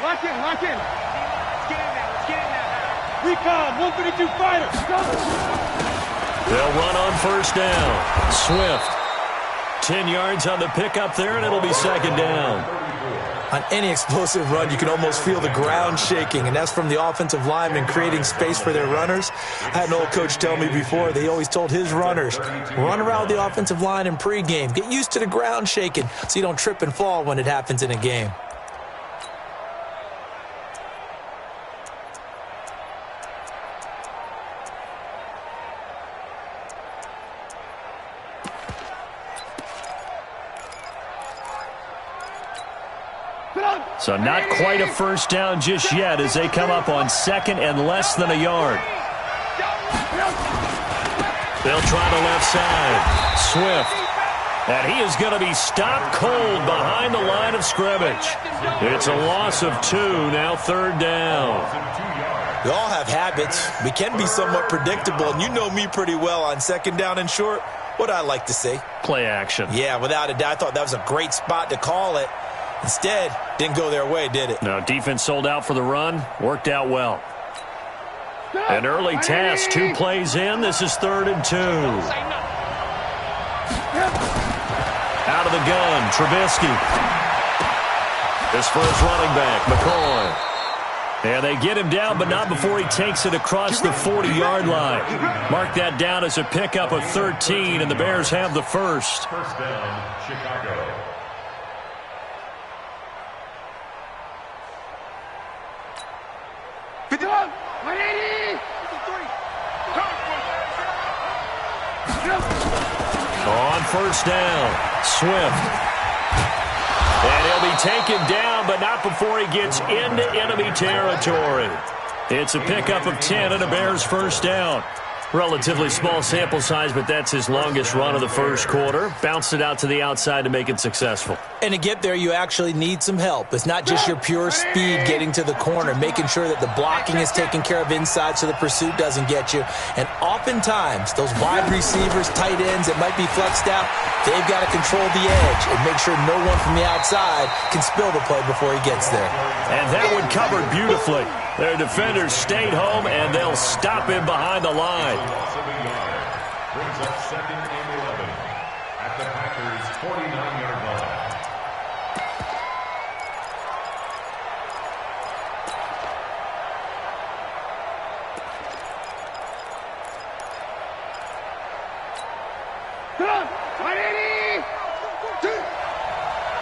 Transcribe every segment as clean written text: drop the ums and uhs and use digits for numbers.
Lock in, lock in. Let's get in now, let's get in now. Recon, 152 fighter. They'll run on first down. Swift. 10 yards on the pickup there, and it'll be second down. On any explosive run, you can almost feel the ground shaking, and that's from the offensive linemen creating space for their runners. I had an old coach tell me before, they always told his runners, run around the offensive line in pregame. Get used to the ground shaking so you don't trip and fall when it happens in a game. So not quite a first down just yet as they come up on second and less than a yard. They'll try the left side. Swift. And he is going to be stopped cold behind the line of scrimmage. It's a loss of 2, now third down. We all have habits. We can be somewhat predictable, and you know me pretty well on second down and short. What I like to say? Play action. Yeah, without a doubt, I thought that was a great spot to call it. Instead, didn't go their way, did it? No, defense sold out for the run. Worked out well. An early task, 2 plays in. This is 3rd and 2. Out of the gun, Trubisky. This for his running back, McCoy. And they get him down, but not before he takes it across the 40-yard line. Mark that down as a pickup of 13, and the Bears have the first. First down, Chicago. On first down, Swift. And he'll be taken down, but not before he gets into enemy territory. It's a pickup of 10 and a Bears first down. Relatively small sample size, but that's his longest run of the first quarter. Bounced it out to the outside to make it successful. And to get there, you actually need some help. It's not just your pure speed getting to the corner, making sure that the blocking is taken care of inside so the pursuit doesn't get you. And oftentimes, those wide receivers, tight ends that might be flexed out, they've got to control the edge and make sure no one from the outside can spill the play before he gets there. And that one covered beautifully. Their defenders stayed home, and they'll stop him behind the line. Brings up 2nd and 11 at the Packers' 49-yard line.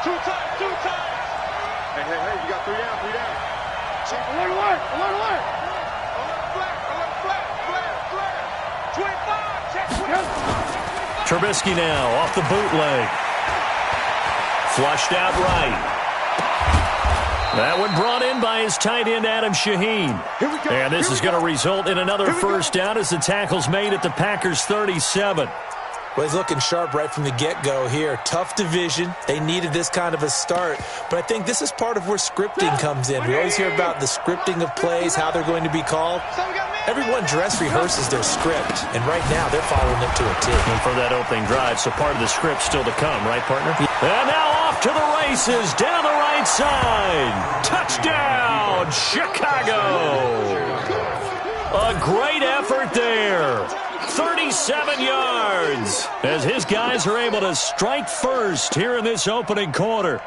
Two times. Hey, you got 3 down, 3 down. Alert. Flat. 25, check 25. Trubisky now off the bootleg. Flushed out right. That one brought in by his tight end, Adam Shaheen. And this is going to result in another first down as the tackle's made at the Packers' 37. Well, he's looking sharp right from the get-go here. Tough division. They needed this kind of a start. But I think this is part of where scripting comes in. We always hear about the scripting of plays, how they're going to be called. Everyone dress rehearses their script, and right now they're following it to a T. And for that opening drive, so part of the script still to come, right, partner? And now off to the races, down the right side. Touchdown, Chicago! A great effort there. 37 yards as his guys are able to strike first here in this opening quarter.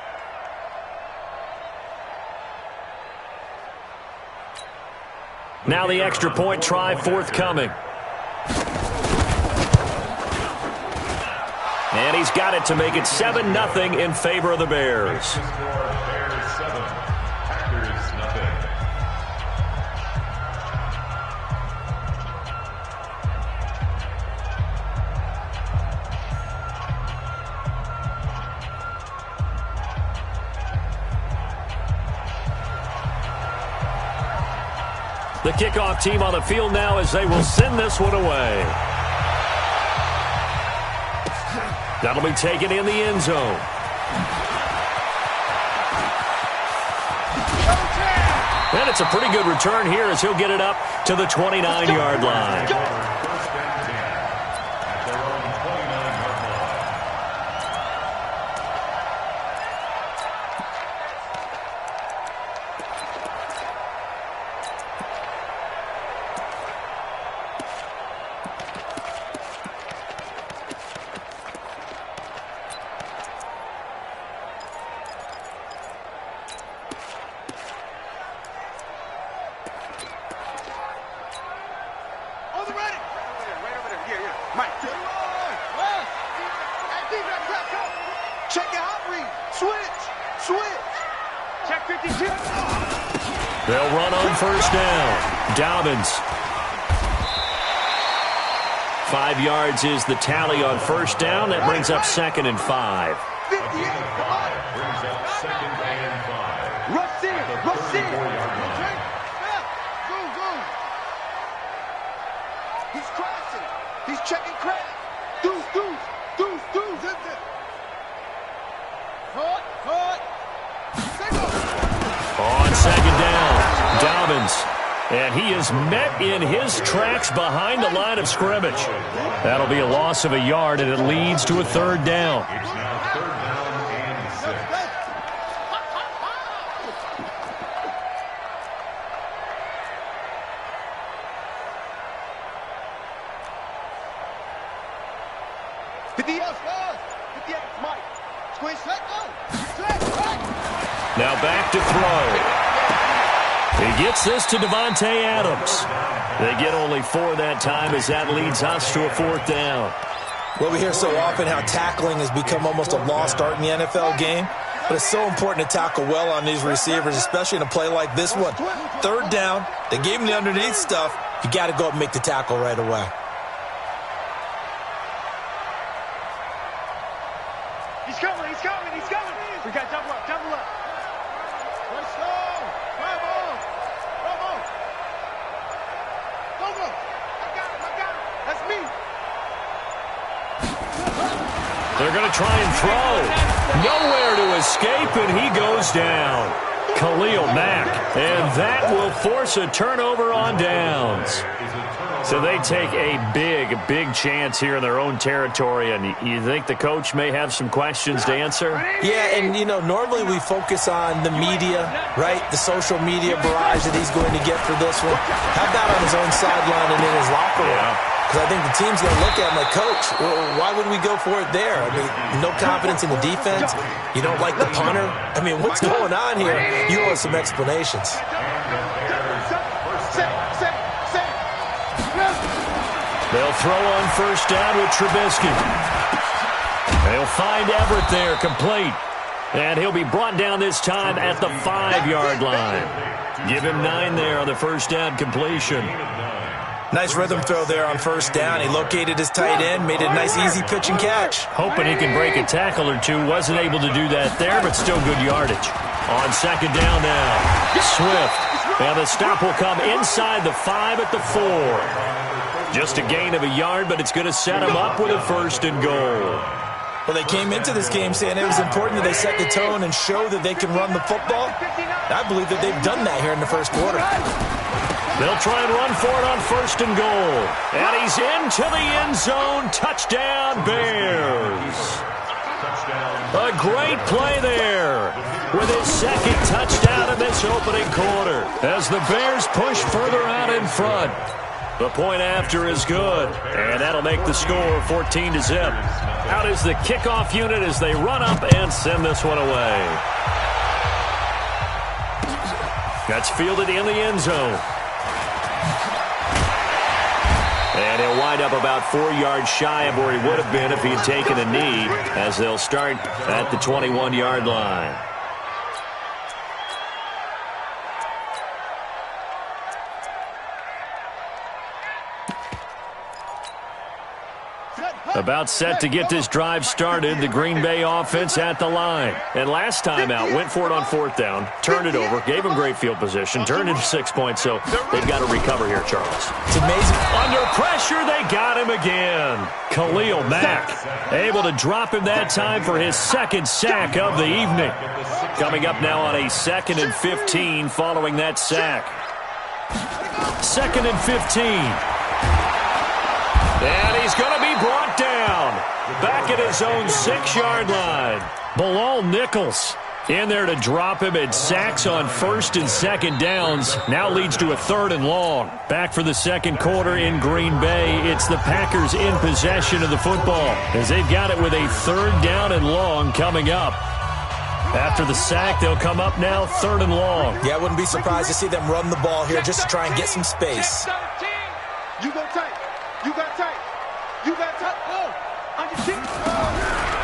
Now the extra point try forthcoming. And he's got it to make it 7-0 in favor of the Bears. Bears 7, Packers nothing. The kickoff team on the field now as they will send this one away. That'll be taken in the end zone. And it's a pretty good return here as he'll get it up to the 29-yard line. Mike. Check your hot read. Switch. Check 52. They'll run on first down. Dobbins. 5 yards is the tally on first down. That brings up 2nd and 5. 58. Brings up 2nd and 5. Rush in. Go. He's crashing. He's checking credit. Deuce. Cut. On 2nd down, Dobbins. And he is met in his tracks behind the line of scrimmage. That'll be a loss of a yard, and it leads to a 3rd down. It's now 3rd down and 6. Now back to throw. He gets this to Devontae Adams. They get only 4 that time as that leads us to a 4th down. Well, we hear so often how tackling has become almost a lost art in the NFL game. But it's so important to tackle well on these receivers, especially in a play like this one. 3rd down, they gave him the underneath stuff. You got to go up and make the tackle right away. He's coming. We got double up. Let's go. Bravo. Go. I got him. That's me. They're going to try and throw. Nowhere to escape, and he goes down. Khalil Mack. And that will force a turnover on downs. So they take a big chance here in their own territory, and you think the coach may have some questions to answer? Yeah, and, normally we focus on the media, right? The social media barrage that he's going to get for this one. How about on his own sideline and in his locker room? Because I think the team's going to look at him like, Coach, why would we go for it there? I mean, no confidence in the defense. You don't like the punter. I mean, what's going on here? You owe us some explanations. They'll throw on first down with Trubisky. They'll find Everett there, complete. And he'll be brought down this time at the 5-yard line. Give him 9 there on the first down completion. Nice rhythm throw there on first down. He located his tight end, made it a nice easy pitch and catch. Hoping he can break a tackle or two. Wasn't able to do that there, but still good yardage. On second down now, Swift. And the stop will come inside the 5 at the 4. Just a gain of a yard, but it's going to set them up with a 1st and goal. Well, they came into this game saying it was important that they set the tone and show that they can run the football. I believe that they've done that here in the first quarter. They'll try and run for it on 1st and goal. And he's into the end zone. Touchdown, Bears. A great play there with his 2nd touchdown in this opening quarter as the Bears push further out in front. The point after is good, and that'll make the score 14-0. Out is the kickoff unit as they run up and send this one away. That's fielded in the end zone. And he'll wind up about 4 yards shy of where he would have been if he had taken a knee, as they'll start at the 21-yard line. About set to get this drive started, the Green Bay offense at the line. And last time out, went for it on 4th down, turned it over, gave him great field position, turned into 6 points, so they've got to recover here, Charles. It's amazing. Under pressure, they got him again. Khalil Mack able to drop him that time for his 2nd sack of the evening. Coming up now on a 2nd and 15 following that sack. 2nd and 15. And he's going to be brought down back at his own 6-yard line. Bilal Nichols in there to drop him, and sacks on 1st and 2nd downs. Now leads to a 3rd and long. Back for the second quarter in Green Bay. It's the Packers in possession of the football as they've got it with a 3rd down and long coming up. After the sack, they'll come up now 3rd and long. Yeah, I wouldn't be surprised to see them run the ball here just to try and get some space. You go tight. You got tight. You got to on your team.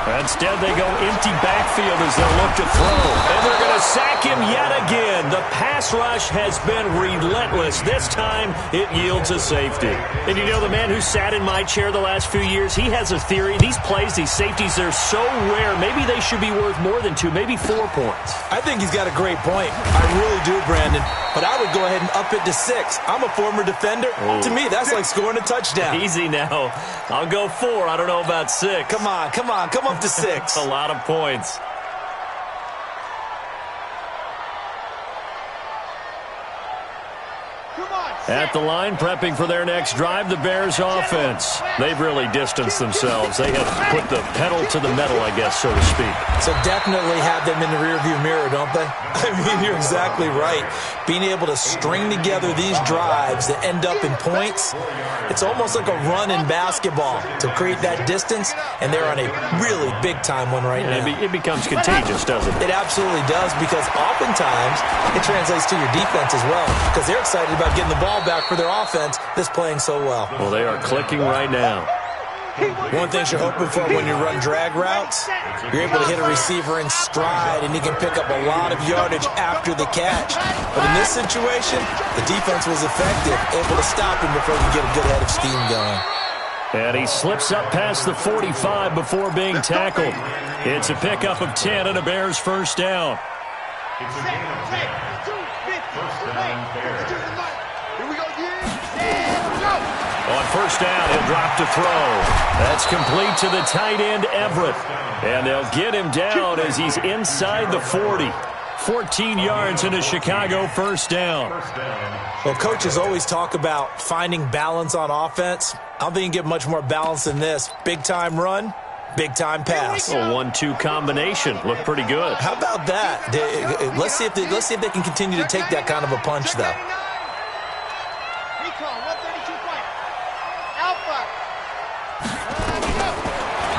Instead, they go empty backfield as they'll look to throw. And they're going to sack him yet again. The pass rush has been relentless. This time, it yields a safety. And you know, the man who sat in my chair the last few years, he has a theory. These plays, these safeties, they're so rare. Maybe they should be worth more than 2, maybe 4 points. I think he's got a great point. I really do, Brandon. But I would go ahead and up it to 6. I'm a former defender. Oh. To me, that's like scoring a touchdown. Easy now. I'll go 4. I don't know about 6. Come on. Come up to 6. A lot of points. At the line, prepping for their next drive, the Bears offense. They've really distanced themselves. They have put the pedal to the metal, I guess, so to speak. So definitely have them in the rearview mirror, don't they? I mean, you're exactly right. Being able to string together these drives that end up in points, it's almost like a run in basketball to create that distance, and they're on a really big-time one right now. It becomes contagious, doesn't it? It absolutely does, because oftentimes it translates to your defense as well, because they're excited about getting the ball back for their offense that's playing so well. Well, they are clicking right now. One thing you're hoping for when you run drag routes, you're able to hit a receiver in stride, and he can pick up a lot of yardage after the catch. But in this situation, the defense was effective, able to stop him before he could get a good head of steam going. And he slips up past the 45 before being tackled. It's a pickup of 10 and a Bears first down. It's a gain of 10. First down, Bears. On first down, he'll drop to throw. That's complete to the tight end, Everett. And they'll get him down as he's inside the 40. 14 yards in a Chicago first down. Well, coaches always talk about finding balance on offense. I don't think you can get much more balance than this. Big-time run, big-time pass. A 1-2 combination. Looked pretty good. How about that? Let's see if they can continue to take that kind of a punch, though.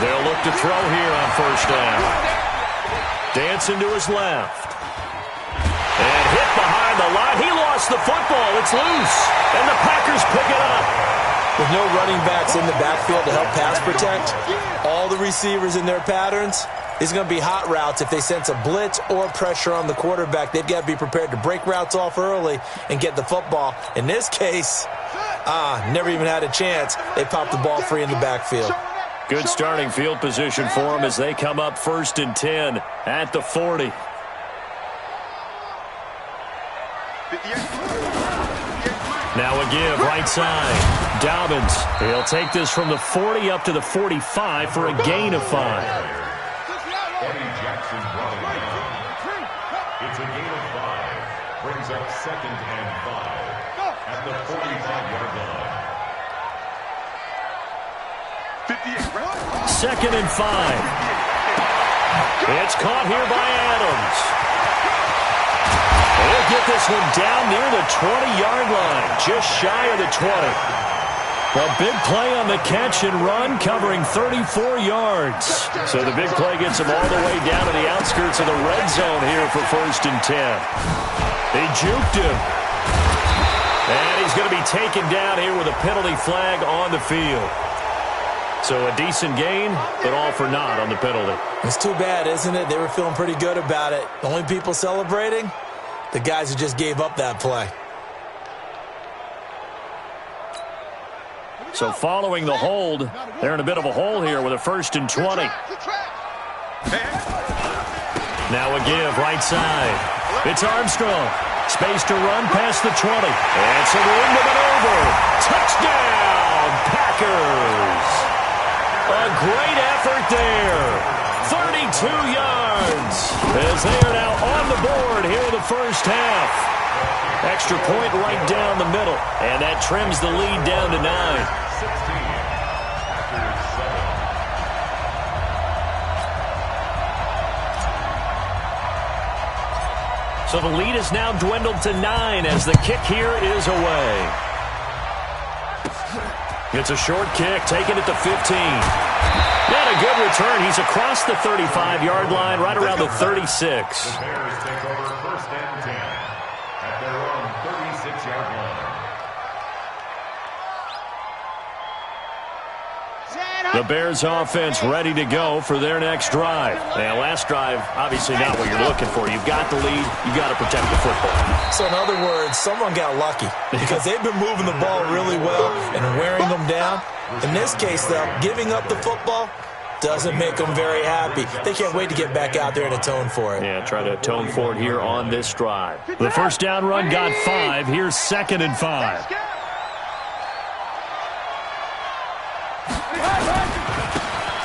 They'll look to throw here on first down. Dancing to his left. And hit behind the line. He lost the football. It's loose. And the Packers pick it up. With no running backs in the backfield to help pass protect, all the receivers in their patterns, these are going to be hot routes. If they sense a blitz or pressure on the quarterback, they've got to be prepared to break routes off early and get the football. In this case, never even had a chance. They popped the ball free in the backfield. Good starting field position for them as they come up first and 10 at the 40. Now a give, right side. Dobbins, he'll take this from the 40 up to the 45 for a gain of 5. Eddie Jackson brought it down. It's a gain of 5. Brings up 2nd and 5 at the 45-yard line. 2nd and 5. It's caught here by Adams. They'll get this one down near the 20-yard line, just shy of the 20. A big play on the catch and run, covering 34 yards. So the big play gets him all the way down to the outskirts of the red zone here for first and 10. They juked him. And he's going to be taken down here with a penalty flag on the field. So a decent gain, but all for naught on the penalty. It's too bad, isn't it? They were feeling pretty good about it. The only people celebrating, the guys who just gave up that play. So following the hold, they're in a bit of a hole here with a first and 20. Now a give, right side. It's Armstrong. Space to run past the 20. And some room to maneuver. Touchdown, Packers. A great effort there. 32 yards as they are now on the board here in the first half. Extra point right down the middle, and that trims the lead down to 9. 16. So the lead is now dwindled to 9 as the kick here is away. It's a short kick, taking it to 15. And a good return. He's across the 35-yard line, right around the 36. The Bears take over first and 10 at their own 36-yard line. The Bears offense ready to go for their next drive. Now, last drive, obviously not what you're looking for. You've got the lead. You've got to protect the football. So, in other words, someone got lucky because they've been moving the ball really well and wearing them down. In this case, though, giving up the football doesn't make them very happy. They can't wait to get back out there and atone for it. Yeah, try to atone for it here on this drive. The first down run got 5. Here's 2nd and 5.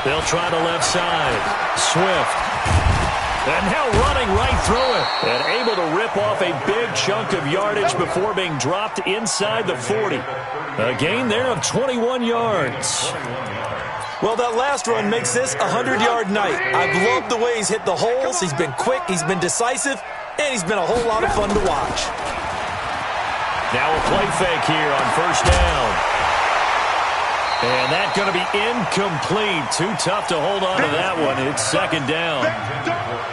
They'll try the left side. Swift. And now running right through it. And able to rip off a big chunk of yardage before being dropped inside the 40. A gain there of 21 yards. Well, that last run makes this a 100-yard night. I've loved the way he's hit the holes. He's been quick, he's been decisive, and he's been a whole lot of fun to watch. Now a play fake here on first down. And that's going to be incomplete. Too tough to hold on to that one. It's 2nd down.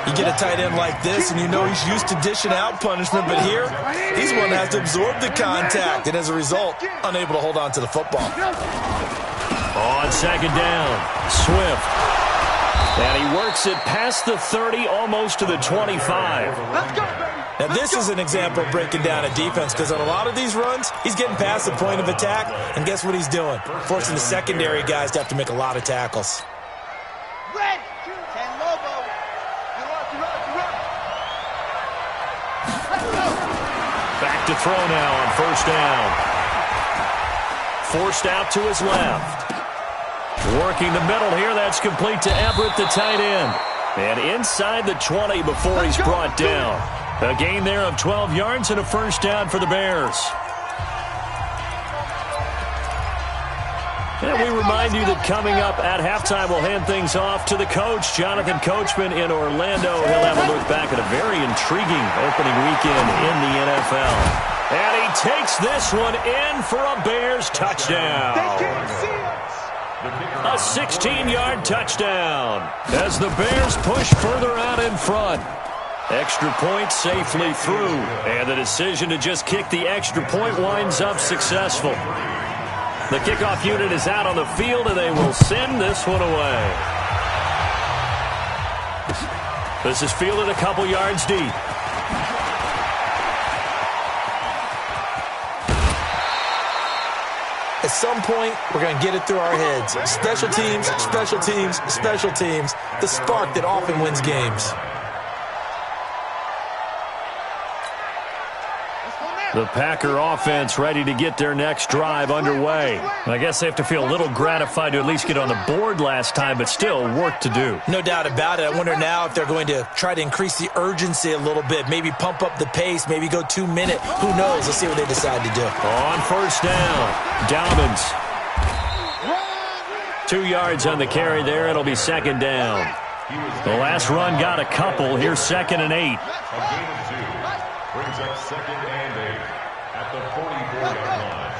You get a tight end like this, and you know he's used to dishing out punishment, but here, he's one that has to absorb the contact, and as a result, unable to hold on to the football. On 2nd down, Swift. And he works it past the 30, almost to the 25. Now, this is an example of breaking down a defense because on a lot of these runs, he's getting past the point of attack, and guess what he's doing? Forcing the secondary guys to have to make a lot of tackles. Back to throw now on first down. Forced out to his left. Working the middle here, that's complete to Everett, the tight end. And inside the 20 before he's brought down. A gain there of 12 yards and a first down for the Bears. And we remind you that coming up at halftime, we'll hand things off to the coach, Jonathan Coachman in Orlando. He'll have a look back at a very intriguing opening weekend in the NFL. And he takes this one in for a Bears touchdown. A 16-yard touchdown as the Bears push further out in front. Extra point safely through, and the decision to just kick the extra point winds up successful. The kickoff unit is out on the field, and they will send this one away. This is fielded a couple yards deep. At some point, we're going to get it through our heads. Special teams, special teams, special teams. The spark that often wins games. The Packer offense ready to get their next drive underway. I guess they have to feel a little gratified to at least get on the board last time, but still work to do. No doubt about it. I wonder now if they're going to try to increase the urgency a little bit, maybe pump up the pace, maybe go 2-minute. Who knows? Let's see what they decide to do. On first down, Dobbins. 2 yards on the carry there. It'll be 2nd down. The last run got a couple. Here's 2nd and 8. Brings up 2nd and 8 at the 44-yard line.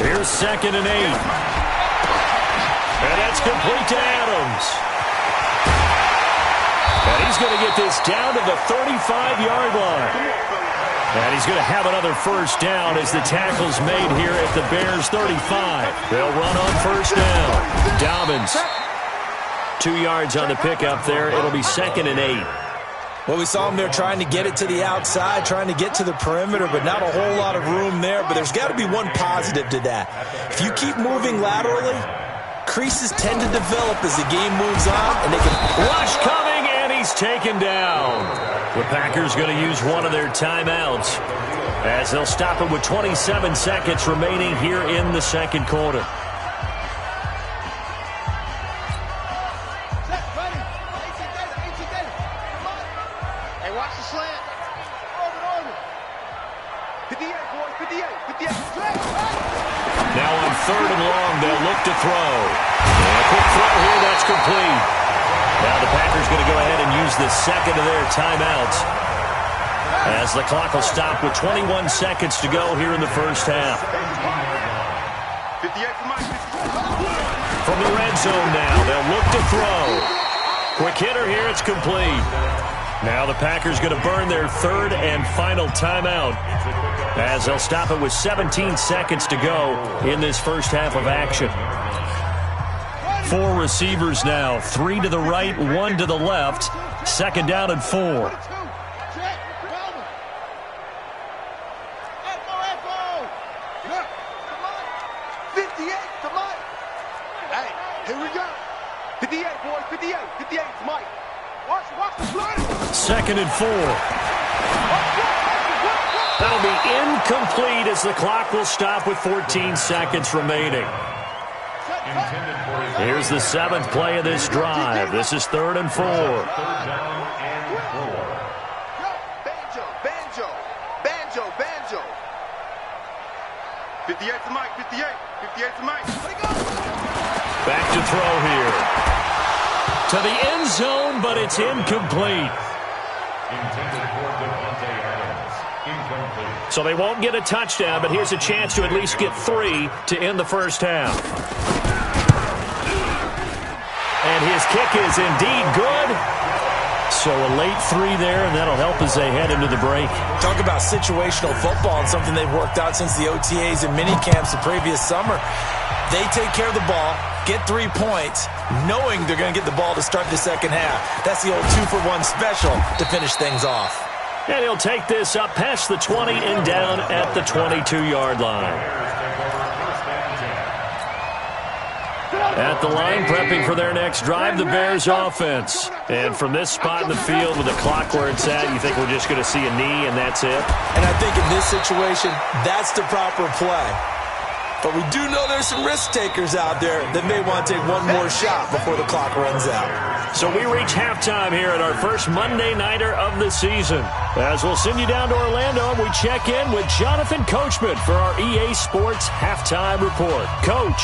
Here's 2nd and 8. And that's complete to Adams. And he's going to get this down to the 35-yard line. And he's going to have another first down as the tackle's made here at the Bears' 35. They'll run on first down. Dobbins. 2 yards on the pickup there. It'll be 2nd and 8. Well, we saw him there trying to get it to the outside, trying to get to the perimeter, but not a whole lot of room there. But there's got to be one positive to that. If you keep moving laterally, creases tend to develop as the game moves on, and they can... Rush coming, and he's taken down. The Packers going to use one of their timeouts as they'll stop it with 27 seconds remaining here in the second quarter. Now on 3rd and long, they'll look to throw. And a quick throw here, that's complete. Now the Packers going to go ahead and use the second of their timeouts as the clock will stop with 21 seconds to go here in the first half. From the red zone now, they'll look to throw. Quick hitter here, it's complete. Now the Packers going to burn their 3rd and final timeout. as they'll stop it with 17 seconds to go in this first half of action. 4 receivers now, 3 to the right, 1 to the left. Second down and 4. 58, come on. Hey, here we go. 58, boys, 58. 58, Mike. Watch the play. Second and 4. That'll be incomplete as the clock will stop with 14 seconds remaining. Here's the 7th play of this drive. This is 3rd and 4. 58 to Mike, 58 to Mike. Back to throw here. To the end zone, but it's incomplete. So they won't get a touchdown, but here's a chance to at least get 3 to end the first half. And his kick is indeed good. So a late 3 there, and that'll help as they head into the break. Talk about situational football and something they've worked out since the OTAs and mini camps the previous summer. They take care of the ball, get 3 points, knowing they're going to get the ball to start the second half. That's the old 2-for-1 special to finish things off. And he'll take this up past the 20 and down at the 22-yard line. At the line, prepping for their next drive, the Bears offense. And from this spot in the field with the clock where it's at, you think we're just going to see a knee and that's it? And I think in this situation, that's the proper play. But we do know there's some risk takers out there that may want to take one more shot before the clock runs out. So we reach halftime here at our first Monday Nighter of the season. As we'll send you down to Orlando and we check in with Jonathan Coachman for our EA Sports Halftime Report. Coach.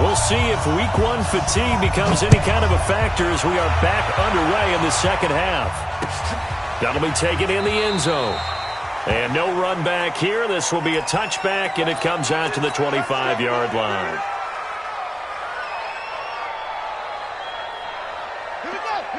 We'll see if Week 1 fatigue becomes any kind of a factor as we are back underway in the second half. That'll be taken in the end zone. And no run back here. This will be a touchback, and it comes out to the 25-yard line.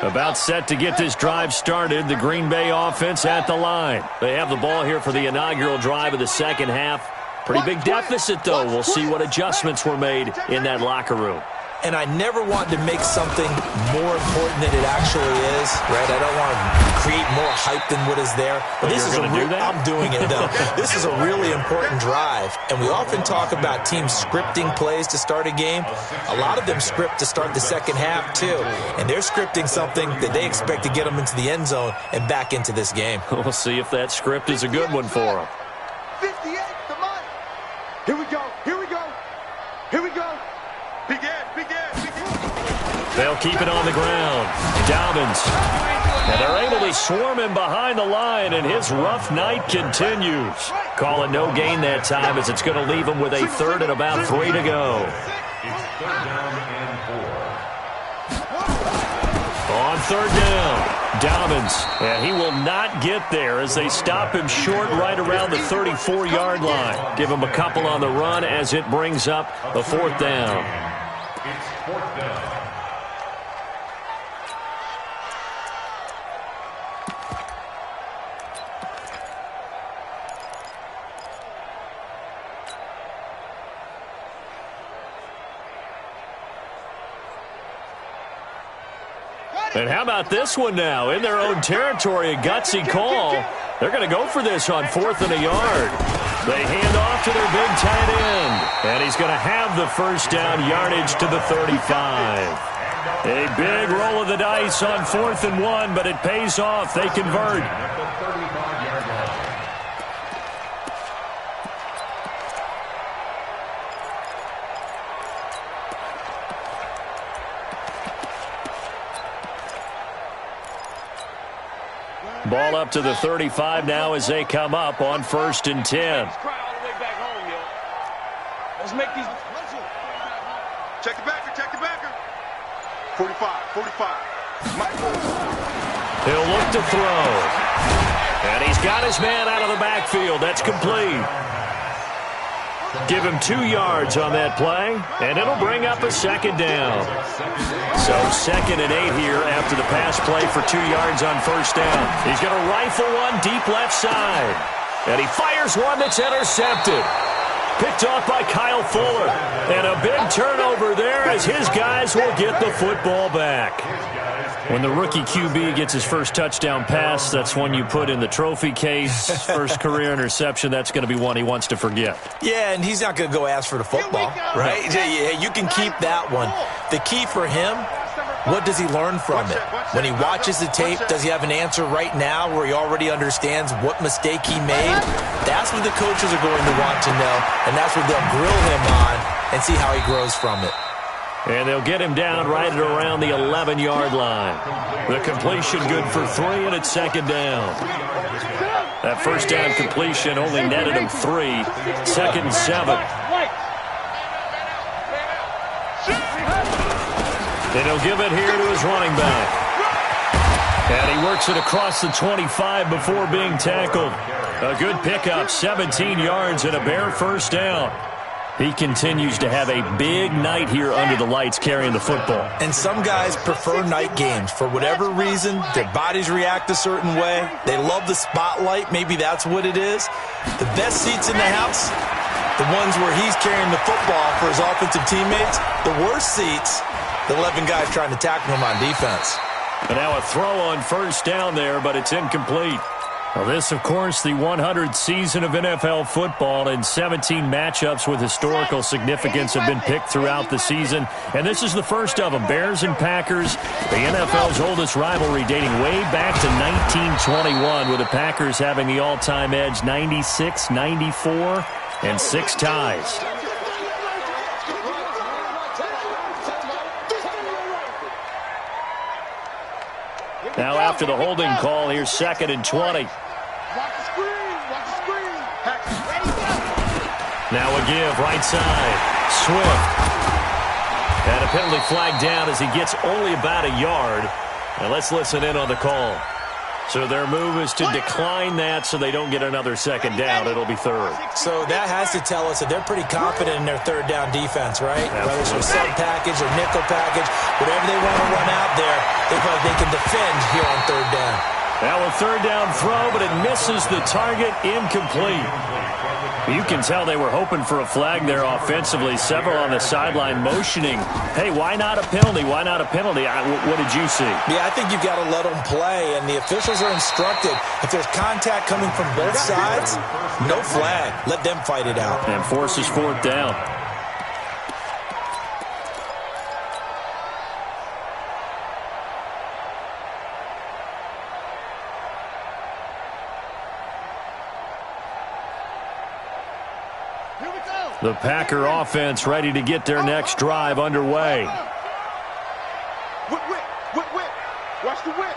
About set to get this drive started, the Green Bay offense at the line. They have the ball here for the inaugural drive of the second half. Pretty big deficit, though. We'll see what adjustments were made in that locker room. And I never want to make something more important than it actually is, right? I don't want to create more hype than what is there. But this is I'm doing it, though. This is a really important drive. And we often talk about teams scripting plays to start a game. A lot of them script to start the second half, too. And they're scripting something that they expect to get them into the end zone and back into this game. We'll see if that script is a good one for them. 58 to Mike. Here we go. Here we go. Here we go. Big Ed, Big Ed, Big Ed. They'll keep it on the ground. Dobbins. And they're able to swarm him behind the line, and his rough night continues. Call it no gain that time as it's going to leave him with a third and about 3 to go. It's third down and 4. On third down, Dobbins, and he will not get there as they stop him short right around the 34-yard line. Give him a couple on the run as it brings up the fourth down. It's fourth down. And how about this one now? In their own territory, a gutsy call. They're going to go for this on 4th and a yard. They hand off to their big tight end. And he's going to have the first down yardage to the 35. A big roll of the dice on 4th and 1, but it pays off. They convert. At the 35-yard line. Ball up to the 35 now as they come up on 1st and 10. Let's make these. Check the backer, check the backer. 45, 45. He'll look to throw. And he's got his man out of the backfield. That's complete. Give him 2 yards on that play, and it'll bring up a second down. So 2nd and 8 here after the pass play for 2 yards on first down. He's going to rifle one deep left side. And he fires one that's intercepted. Picked off by Kyle Fuller. And a big turnover there as his guys will get the football back. When the rookie QB gets his first touchdown pass, that's one you put in the trophy case. First career interception, that's going to be one he wants to forget. Yeah, and he's not going to go ask for the football, right? Yeah, you can keep that one. The key for him, what does he learn from it? When he watches the tape, does he have an answer right now where he already understands what mistake he made? That's what the coaches are going to want to know, and that's what they'll grill him on and see how he grows from it. And they'll get him down right at around the 11-yard line. The completion good for 3, and it's 2nd down. That first down completion only netted him 3. 2nd and 7. And he'll give it here to his running back. And he works it across the 25 before being tackled. A good pickup, 17 yards and a bare first down. He continues to have a big night here under the lights carrying the football. And some guys prefer night games. For whatever reason, their bodies react a certain way. They love the spotlight. Maybe that's what it is. The best seats in the house, the ones where he's carrying the football for his offensive teammates. The worst seats, the 11 guys trying to tackle him on defense. And now a throw on first down there, but it's incomplete. Well, this, of course, the 100th season of NFL football, and 17 matchups with historical significance have been picked throughout the season. And this is the first of them, Bears and Packers, the NFL's oldest rivalry dating way back to 1921, with the Packers having the all-time edge 96, 94, and 6 ties. Now after the holding call, here's 2nd and 20. Now a give, right side. Swift. And a penalty flag down as he gets only about a yard. Now let's listen in on the call. So their move is to decline that so they don't get another second down. It'll be 3rd. So that has to tell us that they're pretty confident in their third down defense, right? Absolutely. Whether it's a sub package or nickel package, whatever they want to run out there, they feel like they can defend here on 3rd down. Now a 3rd down throw, but it misses the target, incomplete. You can tell they were hoping for a flag there offensively. Several on the sideline motioning. Hey, why not a penalty? Why not a penalty? What did you see? Yeah, I think you've got to let them play, and the officials are instructed. If there's contact coming from both sides, no flag. Let them fight it out. And forces 4th down. The Packer offense ready to get their next drive underway. Whip. Watch the whip.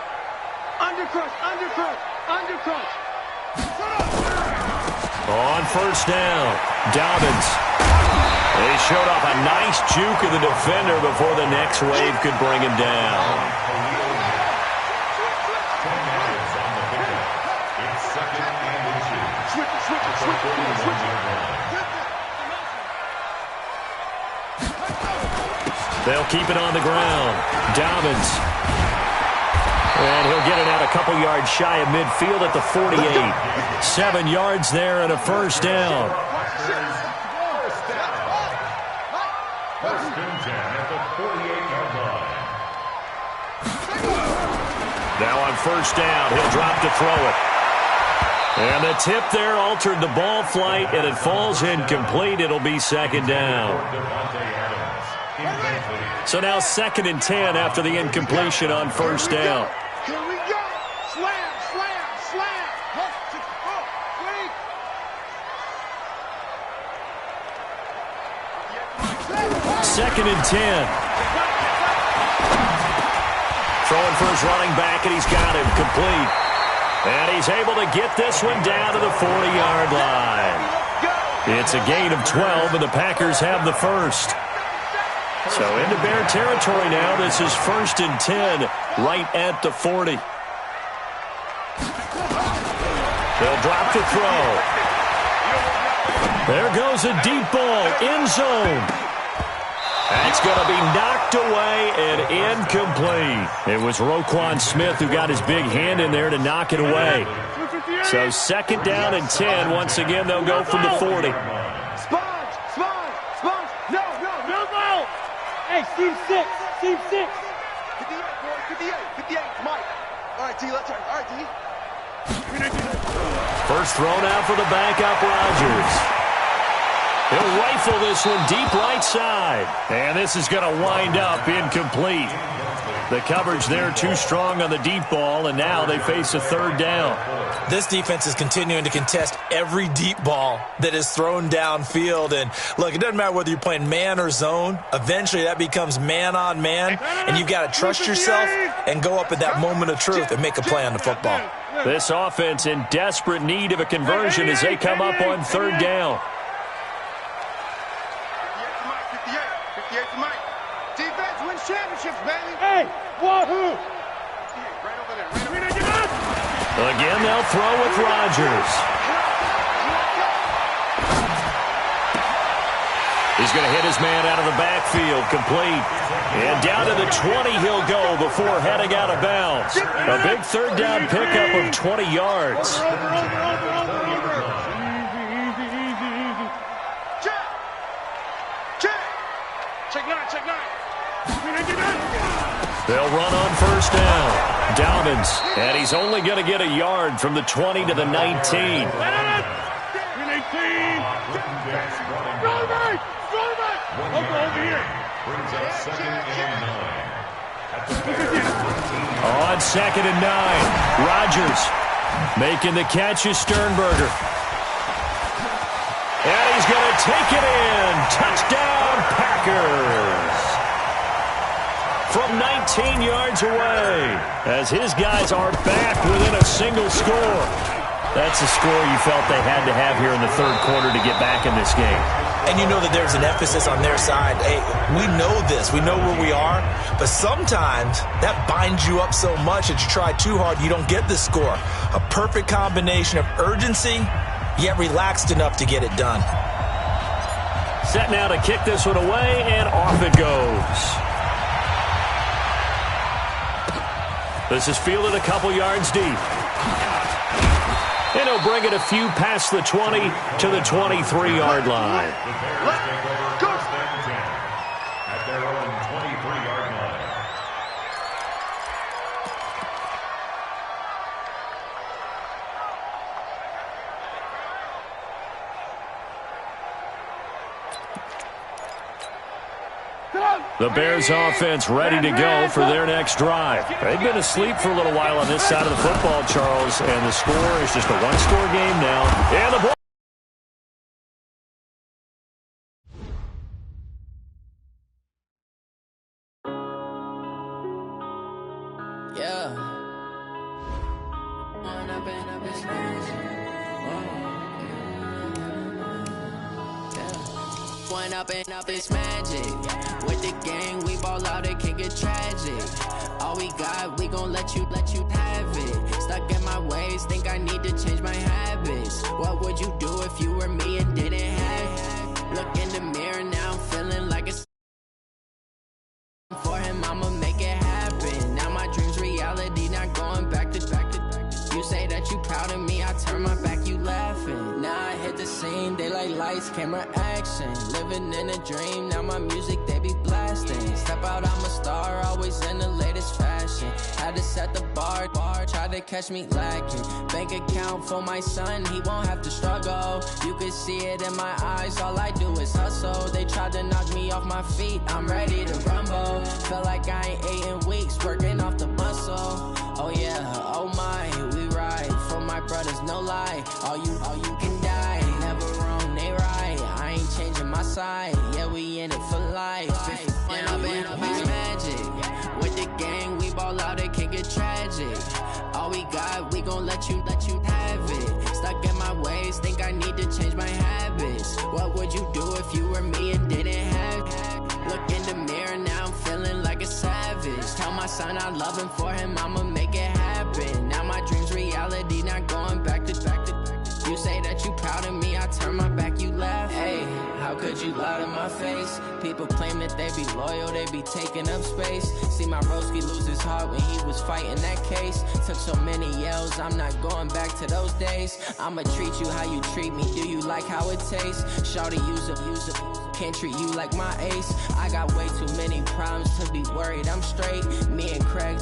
Undercut. On first down, Dobbins. He showed off a nice juke of the defender before the next wave could bring him down. They'll keep it on the ground. Dobbins. And he'll get it out a couple yards shy of midfield at the 48. 7 yards there and a first down. First and 10 at the 48-yard line. Now on first down, he'll drop to throw it. And the tip there altered the ball flight, and it falls incomplete. It'll be 2nd down. So now 2nd and 10 after the incompletion on first down. Here we go. Slam. 2nd and 10. Throwing for his running back, and he's got him complete. And he's able to get this one down to the 40-yard line. It's a gain of 12, and the Packers have the first. So into Bear territory now. This is 1st and 10 right at the 40. They'll drop to throw. There goes a deep ball, end zone. That's going to be knocked away and incomplete. It was Roquan Smith who got his big hand in there to knock it away. So 2nd down and 10. Once again, they'll go from the 40. Sponge! No! Hey, Steve 6. 58, boys, 58, Mike. All right, T, let's turn. All right, T. First thrown out for the backup, Rodgers. He'll rifle this one deep right side. And this is going to wind up incomplete. The coverage there too strong on the deep ball, and now they face a 3rd down. This defense is continuing to contest every deep ball that is thrown downfield. And, look, it doesn't matter whether you're playing man or zone. Eventually that becomes man on man, and you've got to trust yourself and go up at that moment of truth and make a play on the football. This offense in desperate need of a conversion as they come up on 3rd down. 58 to Mike. Defense wins championships, baby. Hey, wahoo! Right over there. Again, they'll throw with Rodgers. He's going to hit his man out of the backfield, complete. And down to the 20 he'll go before heading out of bounds. A big 3rd down pickup of 20 yards. Check nine. They'll run on 1st down. Dobbins, and he's only going to get a yard from the 20 to the 19. On 2nd and 9, Rodgers making the catch is Sternberger. And he's going to take it in. Touchdown, Packers. From 19 yards away, as his guys are back within a single score. That's a score you felt they had to have here in the 3rd quarter to get back in this game. And you know that there's an emphasis on their side. Hey, we know this. We know where we are. But sometimes that binds you up so much that you try too hard, you don't get the score. A perfect combination of urgency, yet relaxed enough to get it done. Set now to kick this one away, and off it goes. This is fielded a couple yards deep. And he'll bring it a few past the 20 to the 23-yard line. Go! At their own 23-yard line. The Bears offense ready to go for their next drive. They've been asleep for a little while on this side of the football, Charles, and the score is just a one-score game now. And the ball. Up it's magic. With the gang, we ball out, it can get tragic. All we got, we gon' let you have it. Stuck in my ways, think I need to change my habits. What would you do if you were me and didn't have it? Look in the mirror, now I'm feeling like it's for him, I'ma make it happen. Now my dream's reality, not going back to. You say that you proud of me, I turn my back, you laughing. Now I hit the scene, they like lights, camera, action. Living in a dream, now my music, they be blasting. Step out, I'm a star, always in the latest fashion. Had to set the bar, try to catch me lacking. Bank account for my son, he won't have to struggle. You can see it in my eyes, all I do is hustle. They tried to knock me off my feet, I'm ready to rumble. Feel like I ain't ate in weeks, working off the muscle. Oh yeah, oh my, we ride for my brothers, no lie. All you can die, never wrong, they right. I ain't changing my side, yeah, we in it for life. When I've been up, it's magic. With the gang, we ball out, it can get tragic. All we got, we gon' let you have it. Stuck in my ways, think I need to change my habits. What would you do if you were me and didn't have it? Look in the mirror, now I'm feeling like a savage. Tell my son I love him, for him I'ma make it happen. Now my dream's reality, not going back to. You say that you proud of me, I turn my back, you my face. People claim that they be loyal, they be taking up space. See my broski lose his heart when he was fighting that case. Took so many yells, I'm not going back to those days. I'ma treat you how you treat me, do you like how it tastes? Shawty use up, can't treat you like my ace. I got way too many problems to be worried, I'm straight. Me and Craig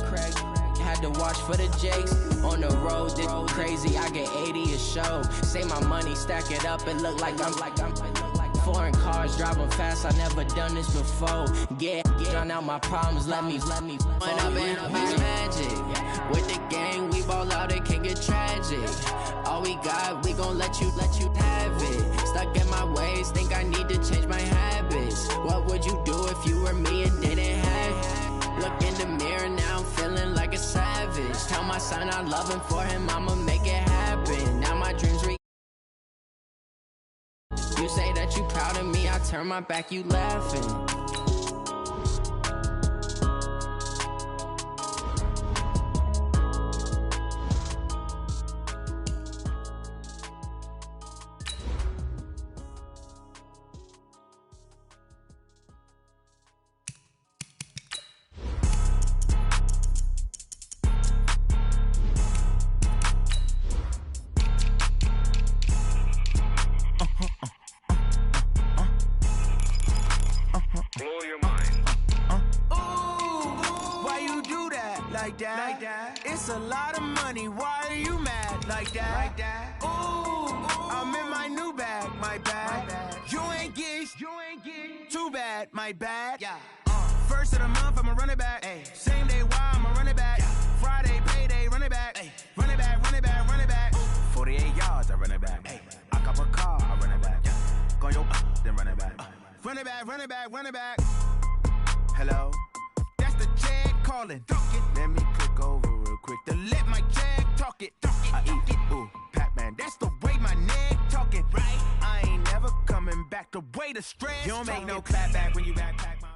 had to watch for the Jakes. On the road, this crazy, I get 80 a show. Say my money, stack it up, and look like I'm foreign cars, driving fast, I never done this before. Get on out my problems, let me When I've been magic. With the gang, we ball out, it can get tragic. All we got, we gon' let you have it. Stuck in my ways, think I need to change my habits. What would you do if you were me and didn't have it? Look in the mirror, now I'm feeling like a savage. Tell my son I love him, for him I'ma make it happen. Now my dreams you say that you proud of me, I turn my back, you laughing. It's a lot of money, why are you mad like that? Ooh, I'm in my new bag, my bad. You ain't get too bad, my bad. First of the month, I'ma run it back. Same day, why I'ma run it back. Friday, payday, run it back. Run it back, run it back, run it back. 48 yards, I run it back. I cop a car, I run it back. Go yo, then run it back. Run it back, run it back, run it back. Hello? That's the check calling. Let me click over real quick to let my check talk it. I eat it, ooh, Pac-Man. That's the way my neck talking. Right? I ain't never coming back. The way the stress. You don't make no clap back when you backpack my.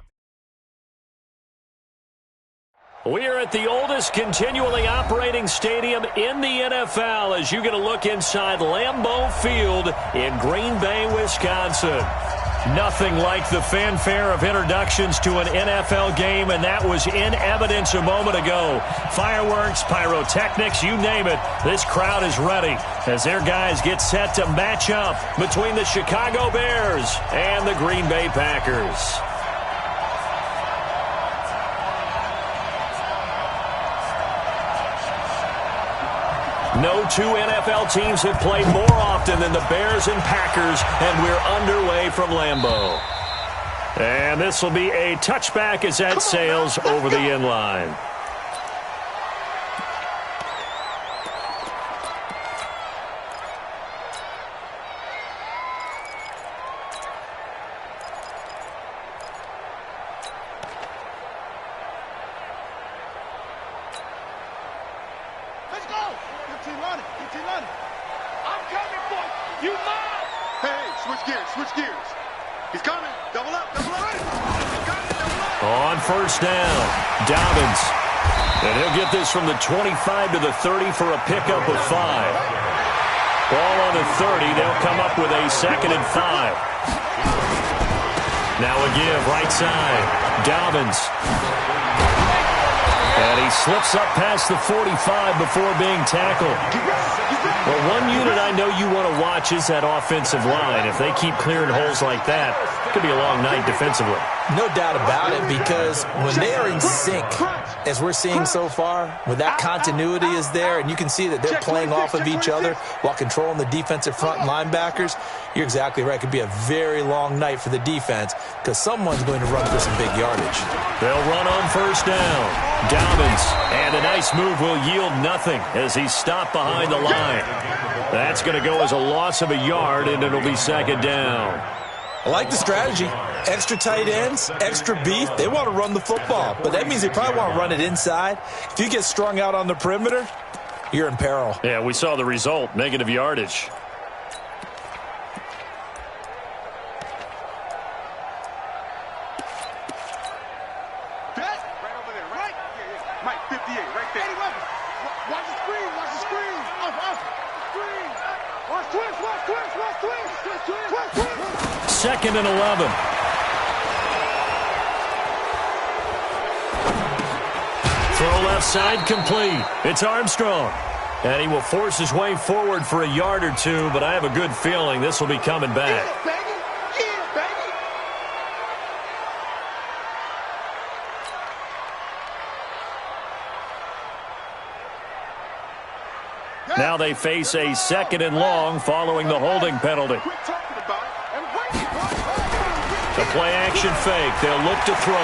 We are at the oldest continually operating stadium in the NFL as you get a look inside Lambeau Field in Green Bay, Wisconsin. Nothing like the fanfare of introductions to an NFL game, and that was in evidence a moment ago. Fireworks, pyrotechnics, you name it. This crowd is ready as their guys get set to match up between the Chicago Bears and the Green Bay Packers. No two NFL teams have played more often than the Bears and Packers, and we're underway from Lambeau. And this will be a touchback as that sails over the end line. First down, Dobbins. And he'll get this from the 25 to the 30 for a pickup of 5. Ball on the 30. They'll come up with a 2nd and 5. Now a give, right side. Dobbins. And he slips up past the 45 before being tackled. Well, one unit I know you want to watch is that offensive line. If they keep clearing holes like that, it could be a long night defensively. No doubt about it, because when they are in sync, as we're seeing so far, when that continuity is there, and you can see that they're playing off of each other while controlling the defensive front and linebackers, you're exactly right. It could be a very long night for the defense because someone's going to run for some big yardage. They'll run on first down. Dobbins, and a nice move will yield nothing as he's stopped behind the line. That's going to go as a loss of a yard, and it'll be 2nd down. I like the strategy. Extra tight ends, extra beef. They want to run the football, but that means they probably want to run it inside. If you get strung out on the perimeter, you're in peril. Yeah, we saw the result, negative yardage. Right over there, right? Yeah. Mike, 58, right there. Watch the screen, watch the screen. Screen. Watch twist. 2nd and 11. left side, complete. It's Armstrong. And he will force his way forward for a yard or two, but I have a good feeling this will be coming back. Now they face a 2nd and long following the holding penalty. The play action fake. They'll look to throw.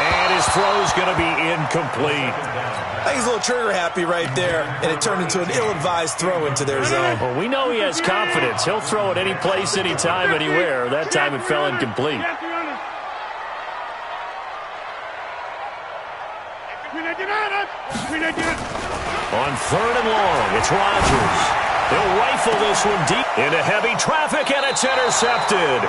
And his throw's going to be incomplete. I think he's a little trigger happy right there, and it turned into an ill-advised throw into their zone. Well, we know he has confidence. He'll throw it any place, anytime, anywhere. That time it fell incomplete. On 3rd and long, it's Rodgers. He'll rifle this one deep into heavy traffic, and it's intercepted.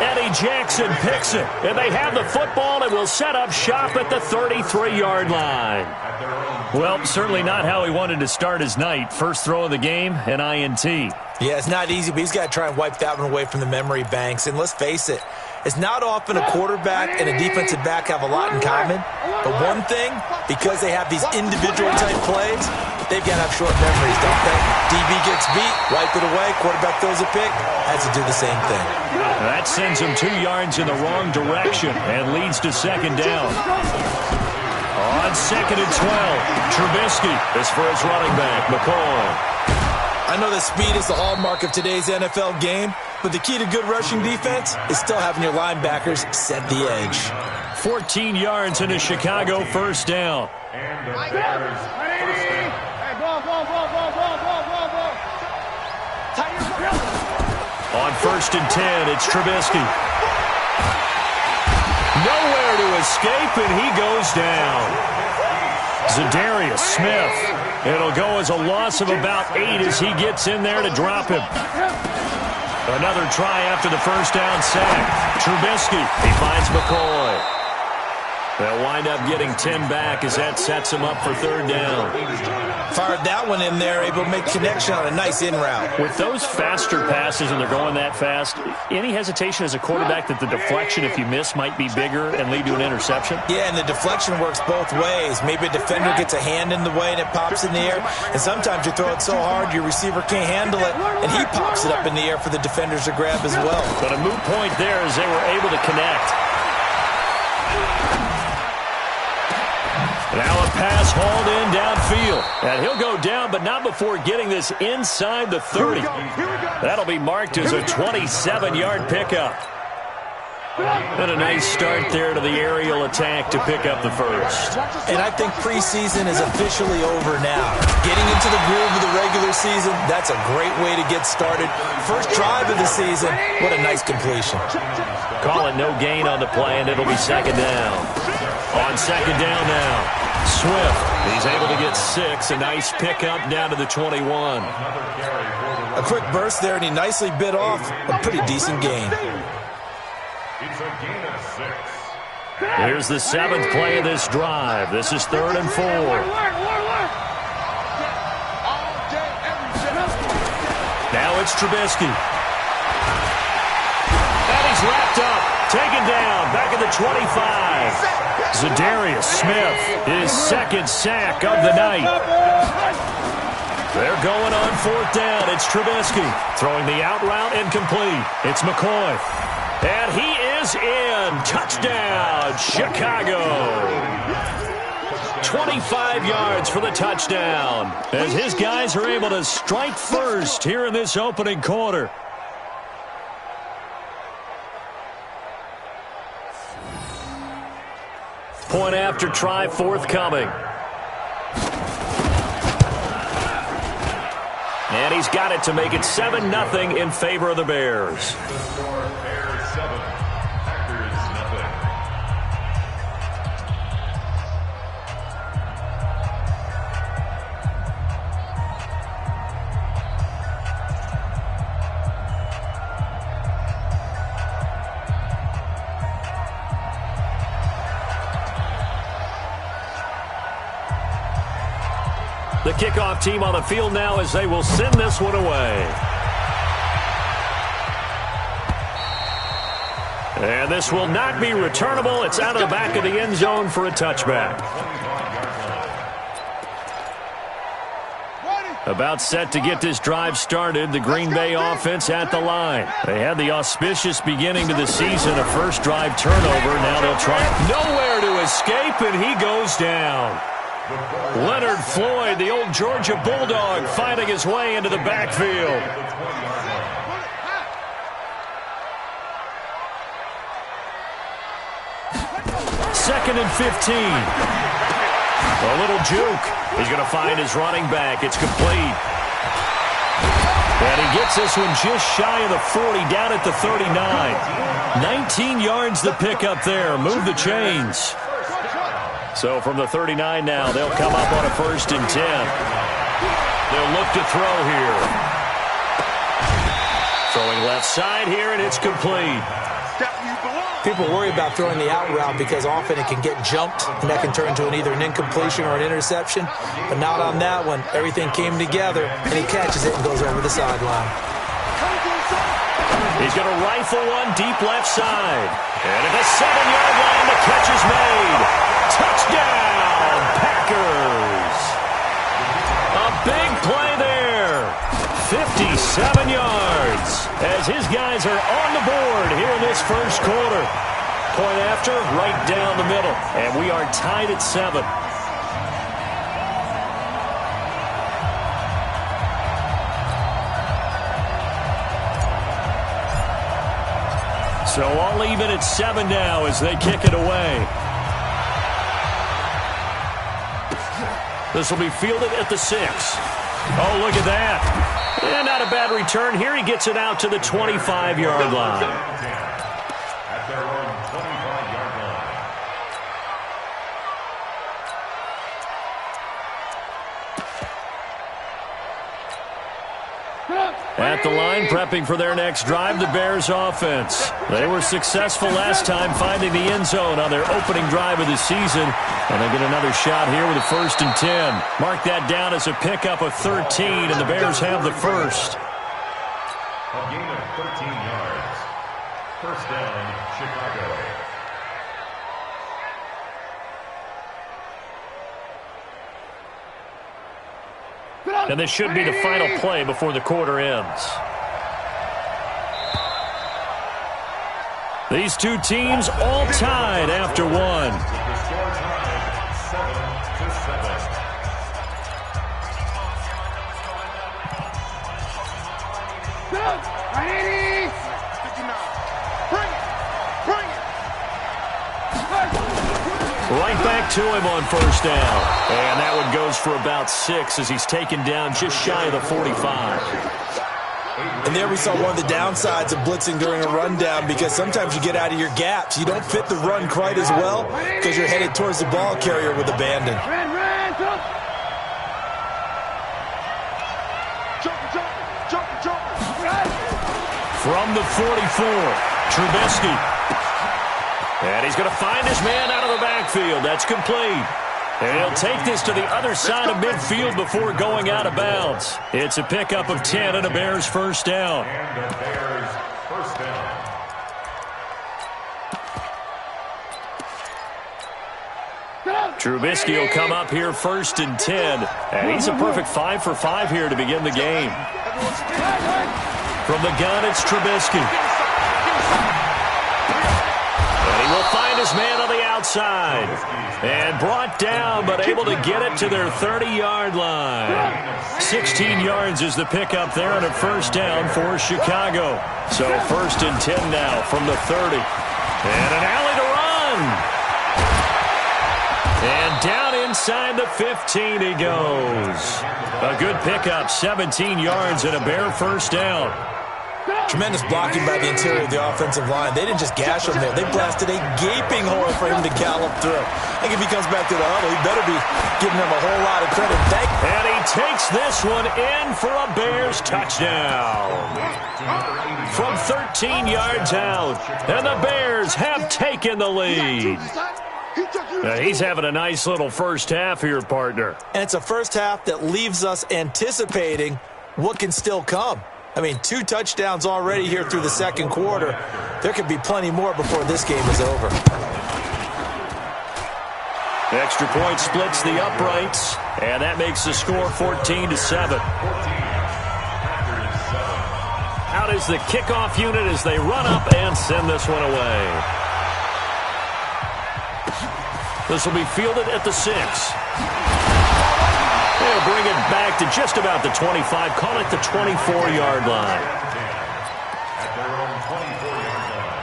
Eddie Jackson picks it, and they have the football and will set up shop at the 33-yard line. Well, certainly not how he wanted to start his night. First throw of the game, an INT. Yeah, it's not easy, but he's got to try and wipe that one away from the memory banks. And let's face it, it's not often a quarterback and a defensive back have a lot in common. But one thing, because they have these individual-type plays, they've got to have short memories, don't they? DB gets beat, wipe it away, quarterback throws a pick, has to do the same thing. That sends him 2 yards in the wrong direction and leads to 2nd down. On 2nd and 12, Trubisky is for his running back, McCoy. I know that speed is the hallmark of today's NFL game, but the key to good rushing defense is still having your linebackers set the edge. 14 yards into Chicago, 1st down. On 1st and 10, it's Trubisky. Nowhere to escape, and he goes down. Za'Darius Smith. It'll go as a loss of about 8 as he gets in there to drop him. Another try after the 1st down sack. Trubisky, he finds McCoy. They'll wind up getting 10 back as that sets him up for 3rd down. Fired that one in there, able to make connection on a nice in route. With those faster passes and they're going that fast, any hesitation as a quarterback that the deflection, if you miss, might be bigger and lead to an interception? Yeah, and the deflection works both ways. Maybe a defender gets a hand in the way and it pops in the air, and sometimes you throw it so hard your receiver can't handle it, and he pops it up in the air for the defenders to grab as well. But a moot point there as they were able to connect. Now a pass hauled in downfield. And he'll go down, but not before getting this inside the 30. That'll be marked as a 27-yard pickup. And a nice start there to the aerial attack to pick up the first. And I think preseason is officially over now. Getting into the groove of the regular season, that's a great way to get started. First drive of the season, what a nice completion. Call it no gain on the play, and it'll be 2nd down. On 2nd down now, Swift. He's able to get 6. A nice pickup down to the 21. A quick burst there, and he nicely bit off a pretty decent gain. It's a gain of 6. Here's the 7th play of this drive. This is 3rd and 4. Now it's Trubisky. And he's wrapped up, taken down, back at the 25. Za'Darius Smith, his 2nd sack of the night. They're going on 4th down. It's Trubisky throwing the out route incomplete. It's McCoy. And he is in. Touchdown, Chicago. 25 yards for the touchdown as his guys are able to strike first here in this opening quarter. Point after try forthcoming. And he's got it to make it 7-0 in favor of the Bears. Bears 7, Packers nothing. The kickoff team on the field now as they will send this one away. And this will not be returnable. It's out of the back of the end zone for a touchback. About set to get this drive started, the Green Bay offense at the line. They had the auspicious beginning to the season, a first drive turnover. Now they'll try nowhere to escape, and he goes down. Leonard Floyd, the old Georgia Bulldog, fighting his way into the backfield. Second and 15. A little juke. He's going to find his running back. It's complete. And he gets this one just shy of the 40, down at the 39. 19 yards the pick up there. Move the chains. So from the 39 now, they'll come up on a 1st and 10. They'll look to throw here. Throwing left side here, and it's complete. People worry about throwing the out route because often it can get jumped, and that can turn into either an incompletion or an interception. But not on that one. Everything came together, and he catches it and goes over the sideline. He's going to rifle one deep left side. And at the 7-yard line, the catch is made. Touchdown, Packers. A big play there. 57 yards as his guys are on the board here in this first quarter. Point after, right down the middle. And we are tied at 7. So all even at 7 now as they kick it away. This will be fielded at the 6. Oh, look at that. And not a bad return. Here he gets it out to the 25-yard line. At their own 25-yard line. At the line, prepping for their next drive, the Bears offense. They were successful last time finding the end zone on their opening drive of the season. And they get another shot here with a 1st and 10. Mark that down as a pickup of 13, and the Bears have the first. A gain of 13 yards. First down, Chicago. And this should be the final play before the quarter ends. These two teams all tied after one. The score tied 7-7. Right back to him on first down. And that one goes for about 6 as he's taken down just shy of the 45. And there we saw one of the downsides of blitzing during a rundown, because sometimes you get out of your gaps. You don't fit the run quite as well because you're headed towards the ball carrier with abandon. From the 44, Trubisky. And he's going to find his man out of the backfield. That's complete. And he'll take this to the other side of midfield before going out of bounds. It's a pickup of 10 and a Bears first down. And a Bears first down. Trubisky will come up here 1st and 10. And he's a perfect 5 for 5 here to begin the game. From the gun, it's Trubisky. Will find his man on the outside. And brought down, but able to get it to their 30-yard line. 16 yards is the pickup there on a first down for Chicago. So 1st and 10 now from the 30. And an alley to run. And down inside the 15 he goes. A good pickup, 17 yards and a Bear first down. Tremendous blocking by the interior of the offensive line. They didn't just gash him there. They blasted a gaping hole for him to gallop through. I think if he comes back to the huddle, he better be giving them a whole lot of credit. And he takes this one in for a Bears touchdown. From 13 yards out. And the Bears have taken the lead. Now he's having a nice little first half here, partner. And it's a first half that leaves us anticipating what can still come. I mean, 2 touchdowns already here through the second quarter. There could be plenty more before this game is over. Extra point splits the uprights, and that makes the score 14-7. Out is the kickoff unit as they run up and send this one away. This will be fielded at the 6. They'll bring it back to just about the 25, call it the 24-yard line. At their own 24-yard line.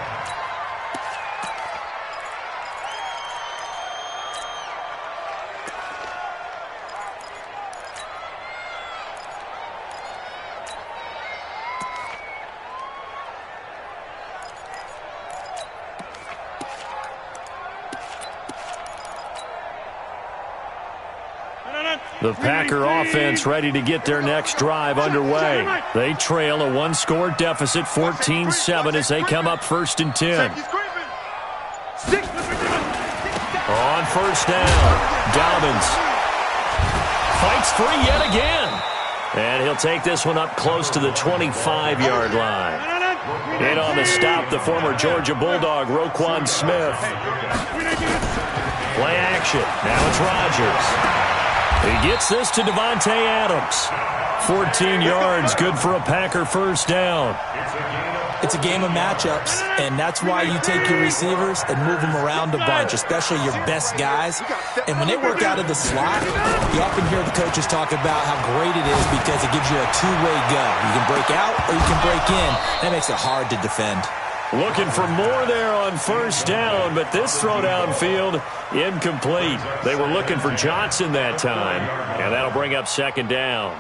The Packer offense ready to get their next drive underway. They trail a 1-score deficit, 14-7, as they come up 1st and 10. On 1st down, Dobbins fights free yet again. And he'll take this one up close to the 25-yard line. In on the stop, the former Georgia Bulldog, Roquan Smith. Play action. Now it's Rodgers. He gets this to Devontae Adams. 14 yards, good for a Packer 1st down. It's a game of matchups, and that's why you take your receivers and move them around a bunch, especially your best guys. And when they work out of the slot, you often hear the coaches talk about how great it is because it gives you a two-way go. You can break out or you can break in. That makes it hard to defend. Looking for more there on 1st down, but this throw downfield, incomplete. They were looking for Johnson that time, and that'll bring up 2nd down.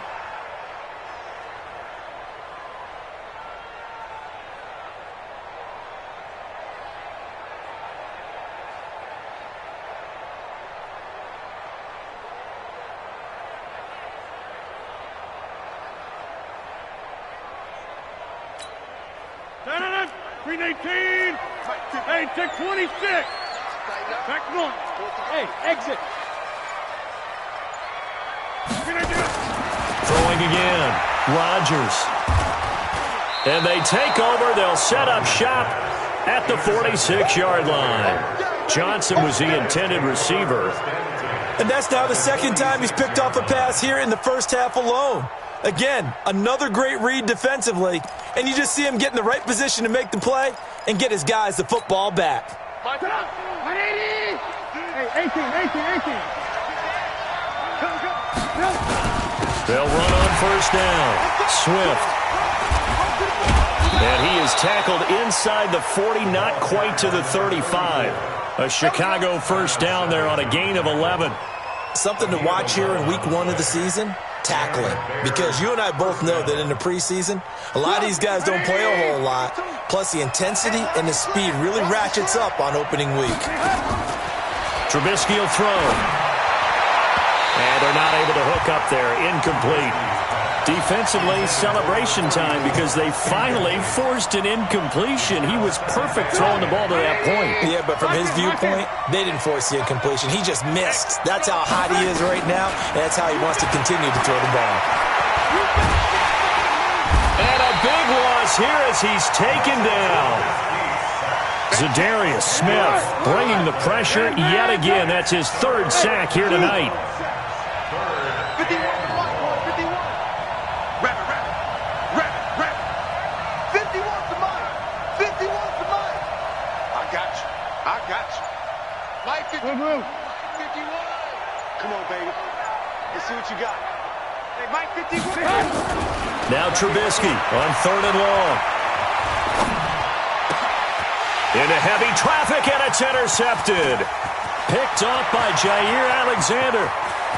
Green 18. Hey, take 26. Back one. Hey, exit. Throwing again. Rodgers. And they take over. They'll set up shop at the 46-yard line. Johnson was the intended receiver. And that's now the 2nd time he's picked off a pass here in the 1st half alone. Again, another great read defensively, and you just see him get in the right position to make the play and get his guys the football back. 180! Hey, 18. They'll run on 1st down. Swift. And he is tackled inside the 40, not quite to the 35. A Chicago 1st down there on a gain of 11. Something to watch here in week 1 of the season. Tackling, because you and I both know that in the preseason, a lot of these guys don't play a whole lot, plus the intensity and the speed really ratchets up on opening week. Trubisky will throw. And they're not able to hook up there. Incomplete. Defensively, celebration time because they finally forced an incompletion. He was perfect throwing the ball to that point. Yeah, but from his viewpoint, they didn't force the incompletion. He just missed. That's how hot he is right now, and that's how he wants to continue to throw the ball. And a big loss here as he's taken down. Zadarius Smith bringing the pressure yet again. That's his 3rd sack here tonight. 51. Come on, baby. Let's see what you got. Hey, Mike 51. Now Trubisky on 3rd and long. Into heavy traffic, and it's intercepted. Picked off by Jair Alexander.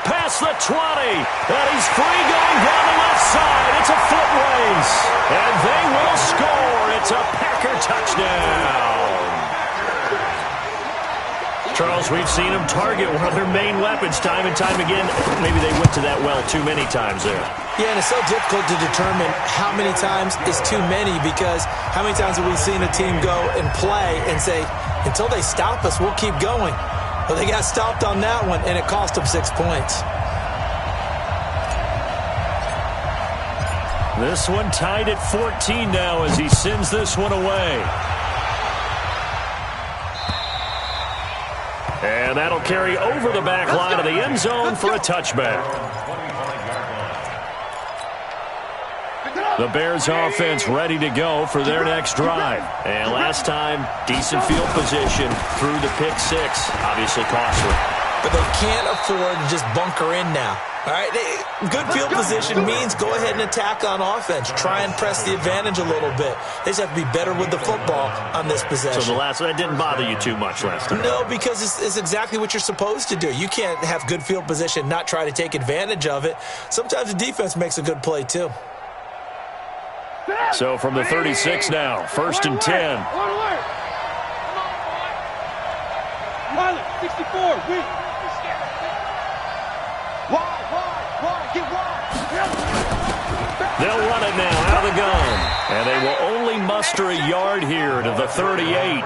Past the 20. And he's free going down the left side. It's a foot race. And they will score. It's a Packer touchdown. Charles, we've seen them target one of their main weapons time and time again. Maybe they went to that well too many times there. Yeah, and it's so difficult to determine how many times is too many because how many times have we seen a team go and play and say, until they stop us, we'll keep going. But they got stopped on that one, and it cost them 6 points. This one tied at 14 now as he sends this one away. And that'll carry over the back line of the end zone for a touchback. The Bears offense ready to go for their next drive. And last time, decent field position through the pick six. Obviously costly. But they can't afford to just bunker in now. All right, good field position means go ahead and attack on offense. Try and press the advantage a little bit. They just have to be better with the football on this possession. So the last one, that didn't bother you too much last time? No, because it's exactly what you're supposed to do. You can't have good field position, not try to take advantage of it. Sometimes the defense makes a good play, too. So from the 36 now, 1st and 10. Pilot, 64, win. They'll run it now out of the gun. And they will only muster a yard here to the 38.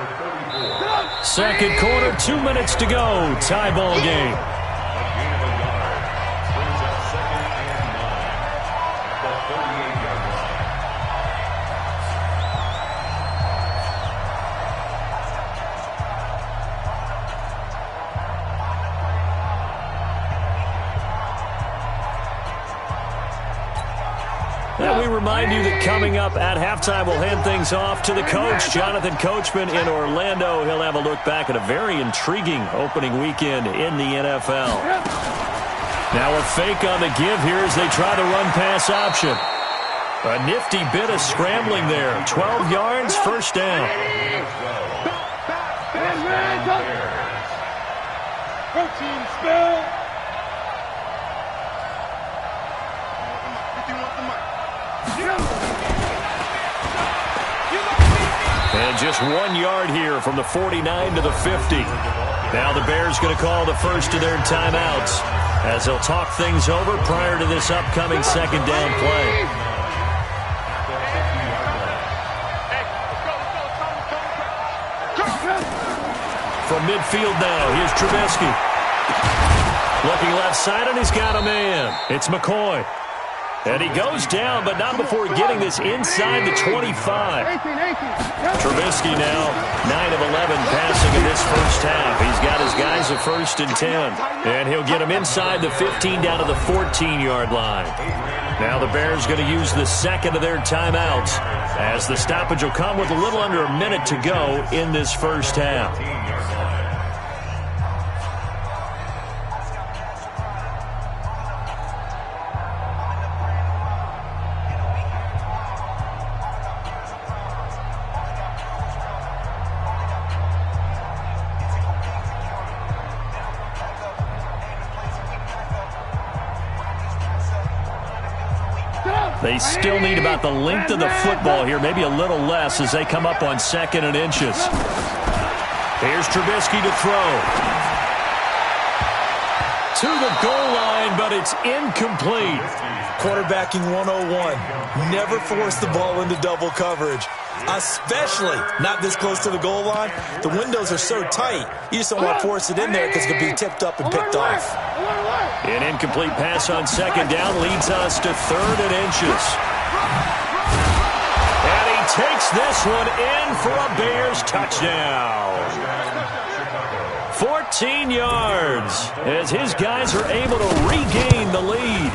Second quarter, 2 minutes to go. Tie ball game. And we remind you that coming up at halftime, we'll hand things off to the coach, Jonathan Coachman in Orlando. He'll have a look back at a very intriguing opening weekend in the NFL. Now a fake on the give here as they try the run-pass option. A nifty bit of scrambling there. 12 yards, first down. Protein spell. And just 1 yard here from the 49 to the 50. Now the Bears going to call the first of their timeouts as they'll talk things over prior to this upcoming second down play. From midfield now, here's Trubisky. Looking left side, and he's got a man. It's McCoy. And he goes down, but not before getting this inside the 25. Trubisky now, 9 of 11 passing in this first half. He's got his guys at 1st and 10. And he'll get them inside the 15 down to the 14-yard line. Now the Bears going to use the second of their timeouts as the stoppage will come with a little under a minute to go in this first half. They still need about the length of the football here, maybe a little less as they come up on 2nd and inches. Here's Trubisky to throw. To the goal line, but it's incomplete. Quarterbacking 101. Never force the ball into double coverage, especially not this close to the goal line. The windows are so tight, you just don't want to force it in there because it could be tipped up and picked off. An incomplete pass on 2nd down leads us to 3rd and inches. And he takes this one in for a Bears touchdown. 14 yards as his guys are able to regain the lead.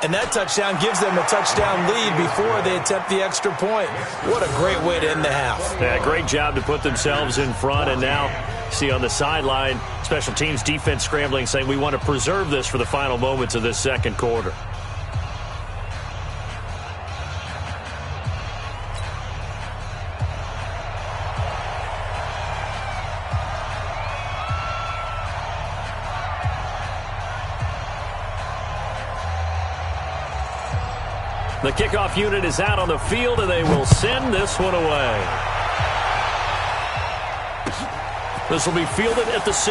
And that touchdown gives them a touchdown lead before they attempt the extra point. What a great way to end the half. Yeah, great job to put themselves in front. And now, see on the sideline, special teams defense scrambling, saying we want to preserve this for the final moments of this second quarter. The kickoff unit is out on the field, and they will send this one away. This will be fielded at the 6.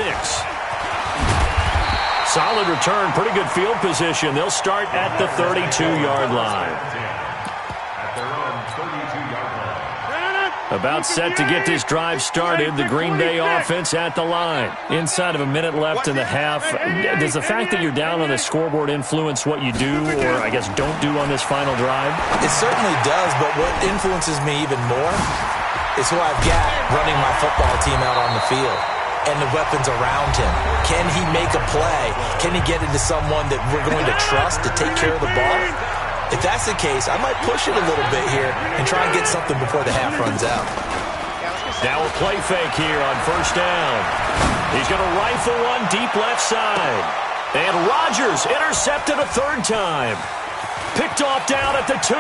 Solid return, pretty good field position. They'll start at the 32-yard line. At their own 32-yard line. About set to get this drive started, the Green Bay offense at the line. Inside of a minute left in the half. Does the fact that you're down on the scoreboard influence what you do, or I guess don't do on this final drive? It certainly does, but what influences me even more is who I've got running my football team out on the field and the weapons around him. Can he make a play? Can he get into someone that we're going to trust to take care of the ball? If that's the case, I might push it a little bit here and try and get something before the half runs out. Now a play fake here on first down. He's going to rifle one deep left side. And Rodgers intercepted a third time. Picked off down at the 2.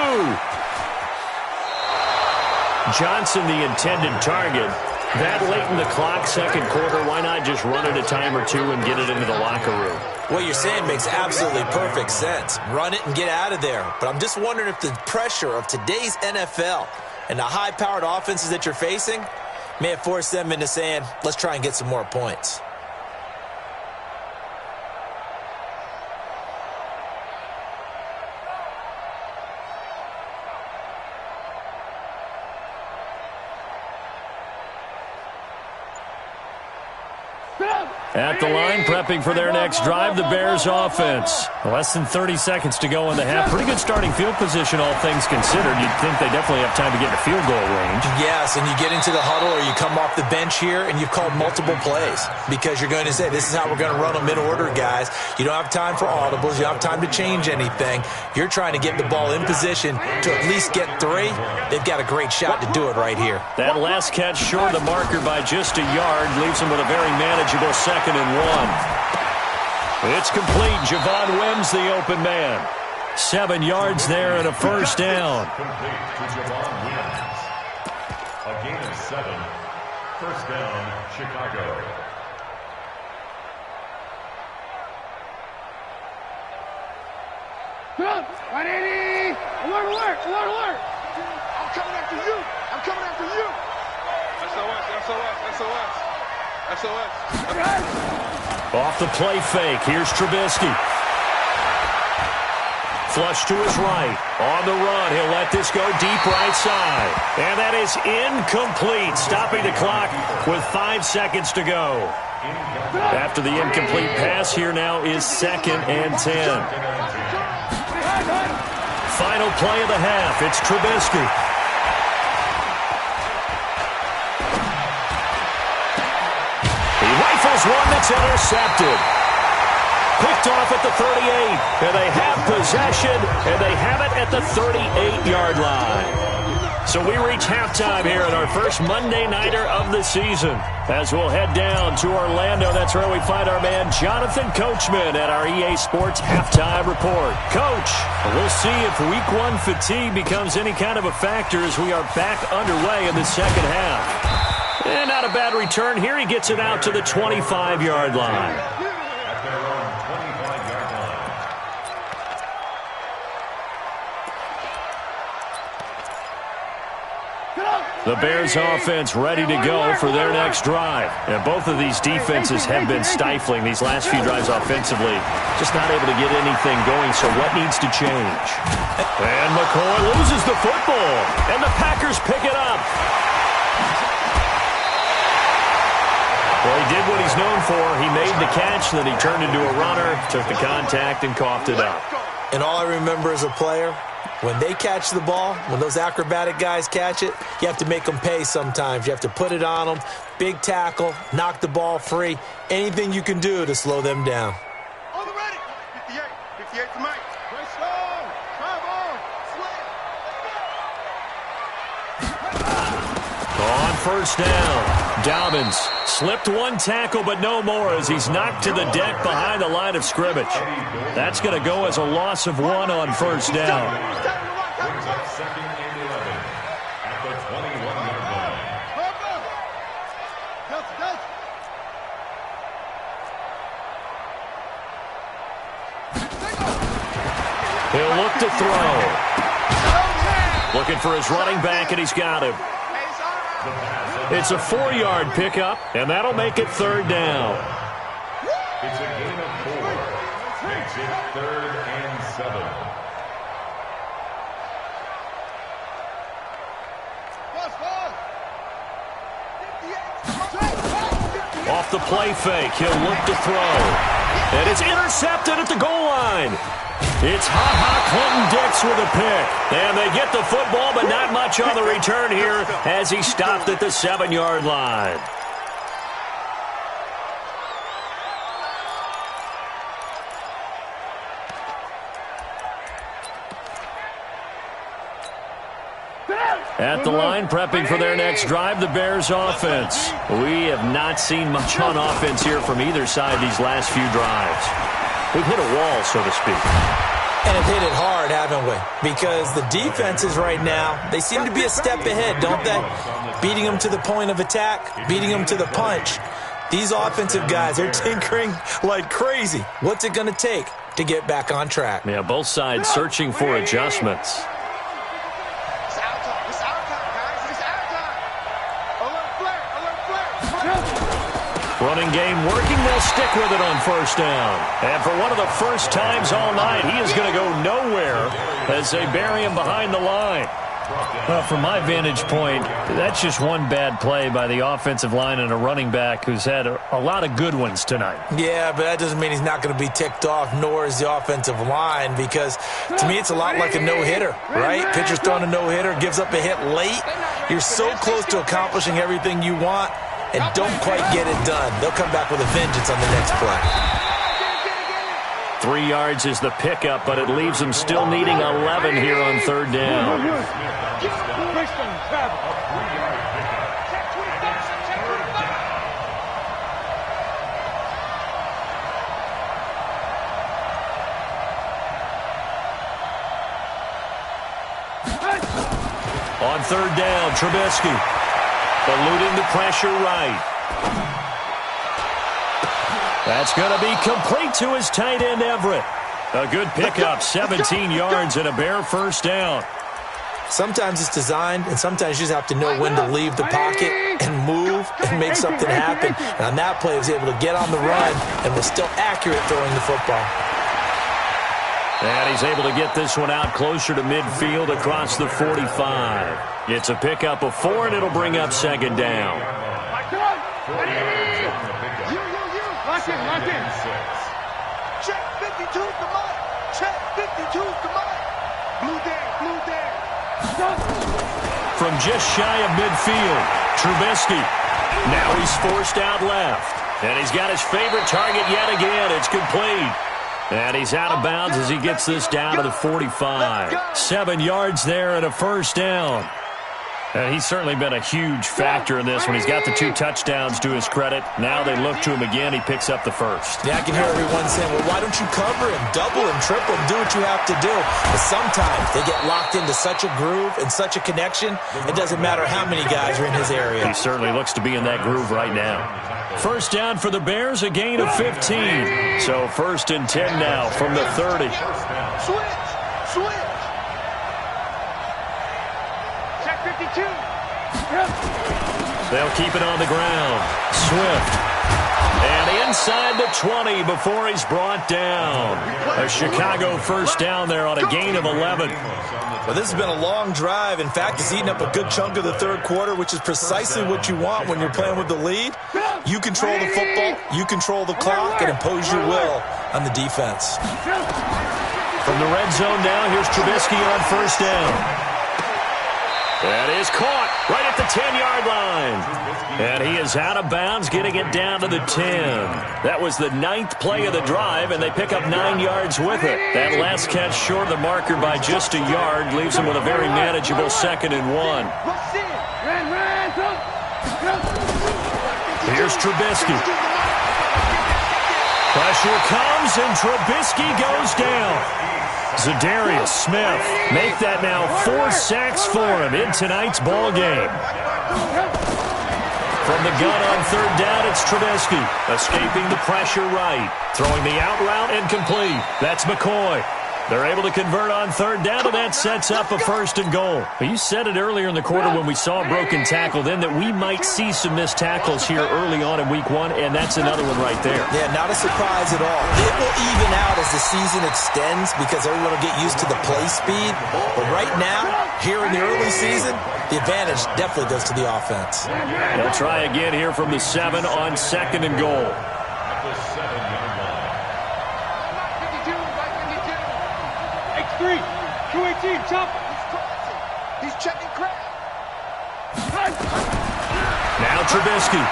Johnson, the intended target. That late in the clock, second quarter, why not just run it a time or two and get it into the locker room? What you're saying makes absolutely perfect sense. Run it and get out of there. But I'm just wondering if the pressure of today's NFL and the high-powered offenses that you're facing may have forced them into saying, let's try and get some more points. At the line, prepping for their next drive, the Bears offense. Less than 30 seconds to go in the half. Pretty good starting field position, all things considered. You'd think they definitely have time to get in field goal range. Yes, and you get into the huddle or you come off the bench here and you've called multiple plays because you're going to say, this is how we're going to run them in order, guys. You don't have time for audibles. You don't have time to change anything. You're trying to get the ball in position to at least get 3. They've got a great shot to do it right here. That last catch short of the marker by just a yard leaves them with a very manageable 2nd and 1. It's complete. Javon Wims, the open man. 7 yards there and a first down. Complete to Javon Wims. A gain of 7. First down, Chicago. Ready? Alert, alert, alert, alert. I'm coming after you. I'm coming after you. SOS, SOS, SOS. SOS. Off the play fake. Here's Trubisky. Flush to his right. On the run. He'll let this go deep right side. And that is incomplete. Stopping the clock with 5 seconds to go. After the incomplete pass, here now is 2nd and 10. Final play of the half. It's Trubisky. He rifles one that's intercepted. Picked off at the 38. And they have possession, and they have it at the 38-yard line. So we reach halftime here at our first Monday Nighter of the season. As we'll head down to Orlando, that's where we find our man Jonathan Coachman at our EA Sports Halftime Report. Coach, we'll see if Week 1 fatigue becomes any kind of a factor as we are back underway in the second half. And not a bad return here. He gets it out to the 25-yard line. The Bears offense ready to go for their next drive. And both of these defenses have been stifling these last few drives offensively. Just not able to get anything going, so what needs to change? And McCoy loses the football, and the Packers pick it up. Well, he did what he's known for. He made the catch, then he turned into a runner, took the contact, and coughed it up. And all I remember as a player, when they catch the ball, when those acrobatic guys catch it, you have to make them pay sometimes. You have to put it on them, big tackle, knock the ball free, anything you can do to slow them down. On the ready. 58. 58 to Mike. Play slow. Drive on. On first down, Dobbins slipped one tackle, but no more as he's knocked to the deck behind the line of scrimmage. That's going to go as a loss of 1 on first down. Brings up 2nd and 11 at the 21-yard line. He'll look to throw. Looking for his running back, and he's got him. It's a 4-yard pickup, and that'll make it 3rd down. It's a gain of 4. Makes it 3rd and 7. Off the play fake, he'll look to throw. And it's intercepted at the goal line. It's Clinton-Dix with a pick. And they get the football, but not much on the return here as he stopped at the 7-yard line. At the line, prepping for their next drive, the Bears offense. We have not seen much on offense here from either side these last few drives. We've hit a wall, so to speak. And have hit it hard, haven't we? Because the defenses right now, they seem to be a step ahead, don't they? Beating them to the point of attack, beating them to the punch. These offensive guys are tinkering like crazy. What's it going to take to get back on track? Yeah, both sides searching for adjustments. Running game working, they'll stick with it on first down. And for one of the first times all night, he is going to go nowhere as they bury him behind the line. Well, from my vantage point, that's just one bad play by the offensive line and a running back who's had a lot of good ones tonight. Yeah, but that doesn't mean he's not going to be ticked off, nor is the offensive line, because to me it's a lot like a no-hitter, right? Pitcher's throwing a no-hitter, gives up a hit late. You're so close to accomplishing everything you want and don't quite get it done. They'll come back with a vengeance on the next play. 3 yards is the pickup, but it leaves them still needing 11 here on third down. On third down, Trubisky. Eluding the pressure right. That's going to be complete to his tight end, Everett. A good pickup, 17 yards and a bare first down. Sometimes it's designed, and sometimes you just have to know when to leave the pocket and move and make something happen. And on that play, he was able to get on the run and was still accurate throwing the football. And he's able to get this one out closer to midfield across the 45. It's a pickup of 4, and it'll bring up second down. Lock in. Check 52's the mic. Check 52's the mic. Blue there. From just shy of midfield, Trubisky. Now he's forced out left. And he's got his favorite target yet again. It's complete. And he's out of bounds as he gets this down to the 45. 7 yards there and a first down. And he's certainly been a huge factor in this when he's got the 2 touchdowns to his credit. Now they look to him again. He picks up the first. Yeah, I can hear everyone saying, well, why don't you cover him, double him, triple him, do what you have to do. But sometimes they get locked into such a groove and such a connection, it doesn't matter how many guys are in his area. He certainly looks to be in that groove right now. First down for the Bears, a gain of 15. So first and 10 now from the 30. Switch. Check 52. They'll keep it on the ground. Swift. And inside the 20 before he's brought down. A Chicago first down there on a gain of 11. Well, this has been a long drive. In fact, it's eaten up a good chunk of the third quarter, which is precisely what you want when you're playing with the lead. You control the football, you control the clock, and impose your will on the defense. From the red zone now, here's Trubisky on first down. That is caught right at the 10-yard line. And he is out of bounds, getting it down to the 10. That was the 9th play of the drive, and they pick up 9 yards with it. That last catch short of the marker by just a yard leaves them with a very manageable 2nd and 1. Here's Trubisky. Pressure comes, and Trubisky goes down. Zadarius Smith make that now 4 sacks for him in tonight's ball game. From the gun on third down, it's Trubisky escaping the pressure right, throwing the out route and complete. That's McCoy. They're able to convert on third down, and that sets up a 1st and goal. You said it earlier in the quarter when we saw a broken tackle then that we might see some missed tackles here early on in week 1, and that's another one right there. Yeah, not a surprise at all. It will even out as the season extends because everyone will get used to the play speed. But right now, here in the early season, the advantage definitely goes to the offense. They'll try again here from the 7 on 2nd and goal. At the 7-yard line. X3, 218, chop. He's checking crap. Now Trubisky.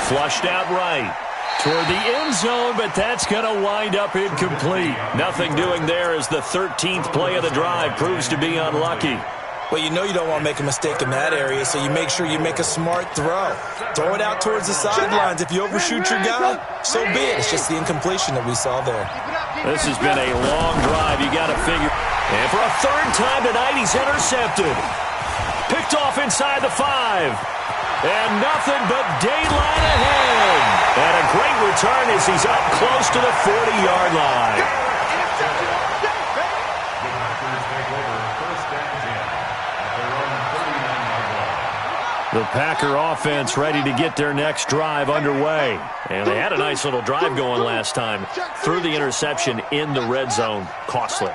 Flushed out right toward the end zone, but that's going to wind up incomplete. Nothing doing there as the 13th play of the drive proves to be unlucky. Well, you know you don't want to make a mistake in that area, so you make sure you make a smart throw. Throw it out towards the sidelines. If you overshoot your guy, so be it. It's just the incompletion that we saw there. This has been a long drive. You got to figure. And for a 3rd time tonight, he's intercepted. Picked off inside the 5. And nothing but daylight ahead. And a great return as he's up close to the 40-yard line. The Packer offense ready to get their next drive underway. And they had a nice little drive going last time. Threw the interception in the red zone. Costly.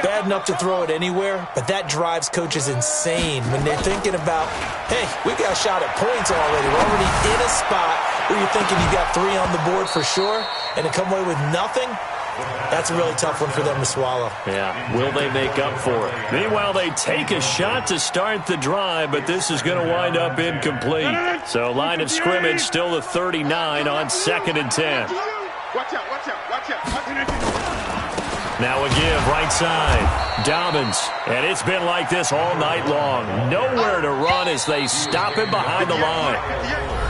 Bad enough to throw it anywhere, but that drives coaches insane when they're thinking about, hey, we got a shot at points already. We're already in a spot where you're thinking you got 3 on the board for sure, and to come away with nothing, that's a really tough one for them to swallow. Yeah, will they make up for it? Meanwhile, they take a shot to start the drive, but this is going to wind up incomplete. So line of scrimmage still the 39 on 2nd and 10. Watch out, watch out, watch out. Now a give, right side. Dobbins. And it's been like this all night long. Nowhere to run as they stop him behind the line.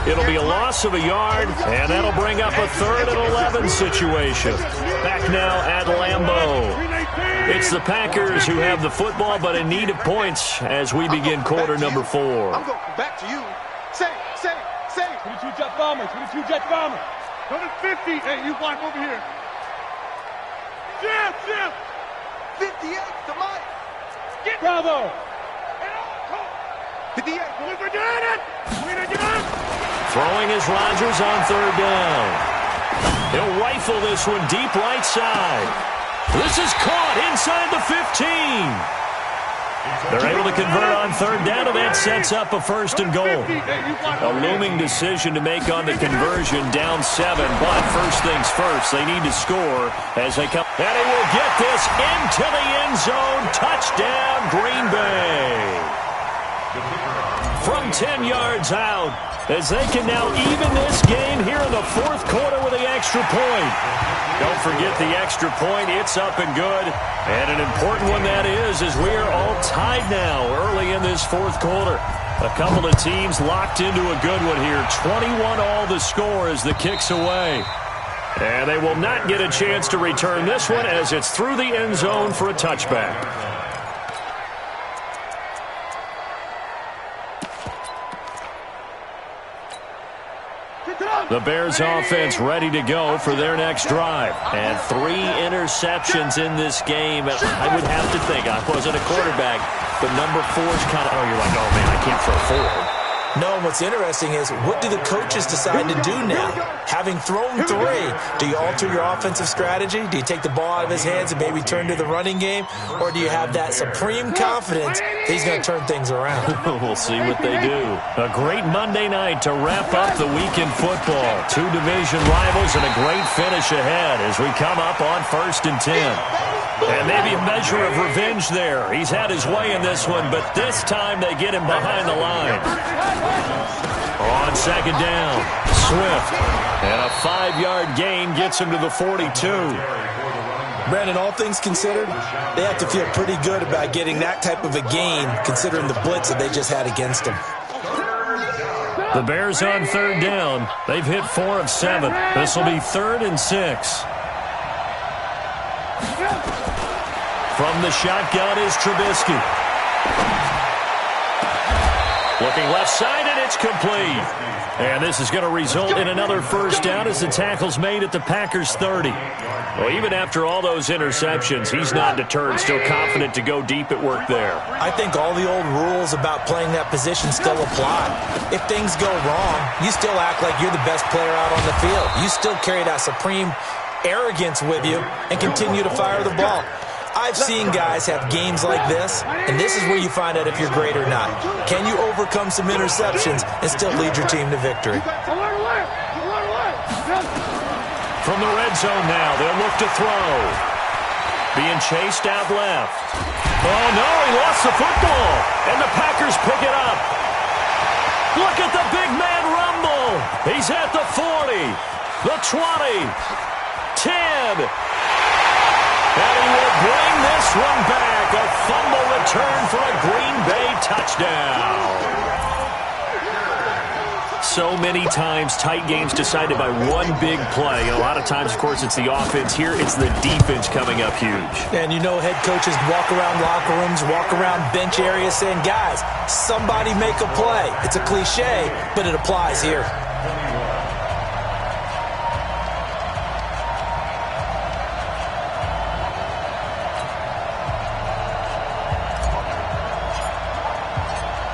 It'll be a loss of a yard, and that'll bring up a 3rd and 11 situation. Back now at Lambeau. It's the Packers who have the football, but in need of points as we begin quarter number 4. I'm going back to you. Say. 22 jet bomber, 22 jet bomber. 150. Hey, you blind over here. Jim. 58 to Mike. Get Bravo. 58. We're doing it. Throwing is Rodgers on 3rd down. He'll rifle this one deep right side. This is caught inside the 15. They're able to convert on 3rd down, and that sets up a 1st and goal. A looming decision to make on the conversion, down 7. But first things first, they need to score as they come. And he will get this into the end zone. Touchdown, Green Bay. From 10 yards out, as they can now even this game here in the 4th quarter with the extra point. Don't forget the extra point. It's up and good. And an important one that is, as we are all tied now early in this 4th quarter. A couple of teams locked into a good one here. 21 all the score as the kick's away. And they will not get a chance to return this one as it's through the end zone for a touchback. The Bears offense ready to go for their next drive. And 3 interceptions in this game. I would have to think, I wasn't a quarterback, but number 4's kind of, you're like, oh man, I can't throw 4. No, and what's interesting is, what do the coaches decide to do now? Having thrown 3, do you alter your offensive strategy? Do you take the ball out of his hands and maybe turn to the running game? Or do you have that supreme confidence that he's going to turn things around? We'll see what they do. A great Monday night to wrap up the week in football. 2 division rivals and a great finish ahead as we come up on 1st and 10. And maybe a measure of revenge there. He's had his way in this one, but this time they get him behind the line. On 2nd down, Swift. And a 5-yard gain gets him to the 42. Brandon, all things considered, they have to feel pretty good about getting that type of a gain, considering the blitz that they just had against them. The Bears on 3rd down. They've hit 4 of 7. This will be 3rd and 6. From the shotgun is Trubisky. Looking left side, and It's complete. And this is going to result in another first down as the tackle's made at the Packers' 30. Well, even after all those interceptions, he's not deterred, still confident to go deep at work there. I think all the old rules about playing that position still apply. If things go wrong, you still act like you're the best player out on the field. You still carry that supreme arrogance with you and continue to fire the ball. I've seen guys have games like this, and this is where you find out if you're great or not. Can you overcome some interceptions and still lead your team to victory? From the red zone now, they'll look to throw. Being chased out left. Oh, no, he lost the football, and the Packers pick it up. Look at the big man rumble. He's at the 40, the 20, 10. And he will bring this one back. A fumble return for a Green Bay touchdown. So many times tight games decided by one big play. And a lot of times, of course, it's the offense. Here, it's the defense coming up huge. And you know head coaches walk around locker rooms, walk around bench areas saying, guys, somebody make a play. It's a cliche, but it applies here.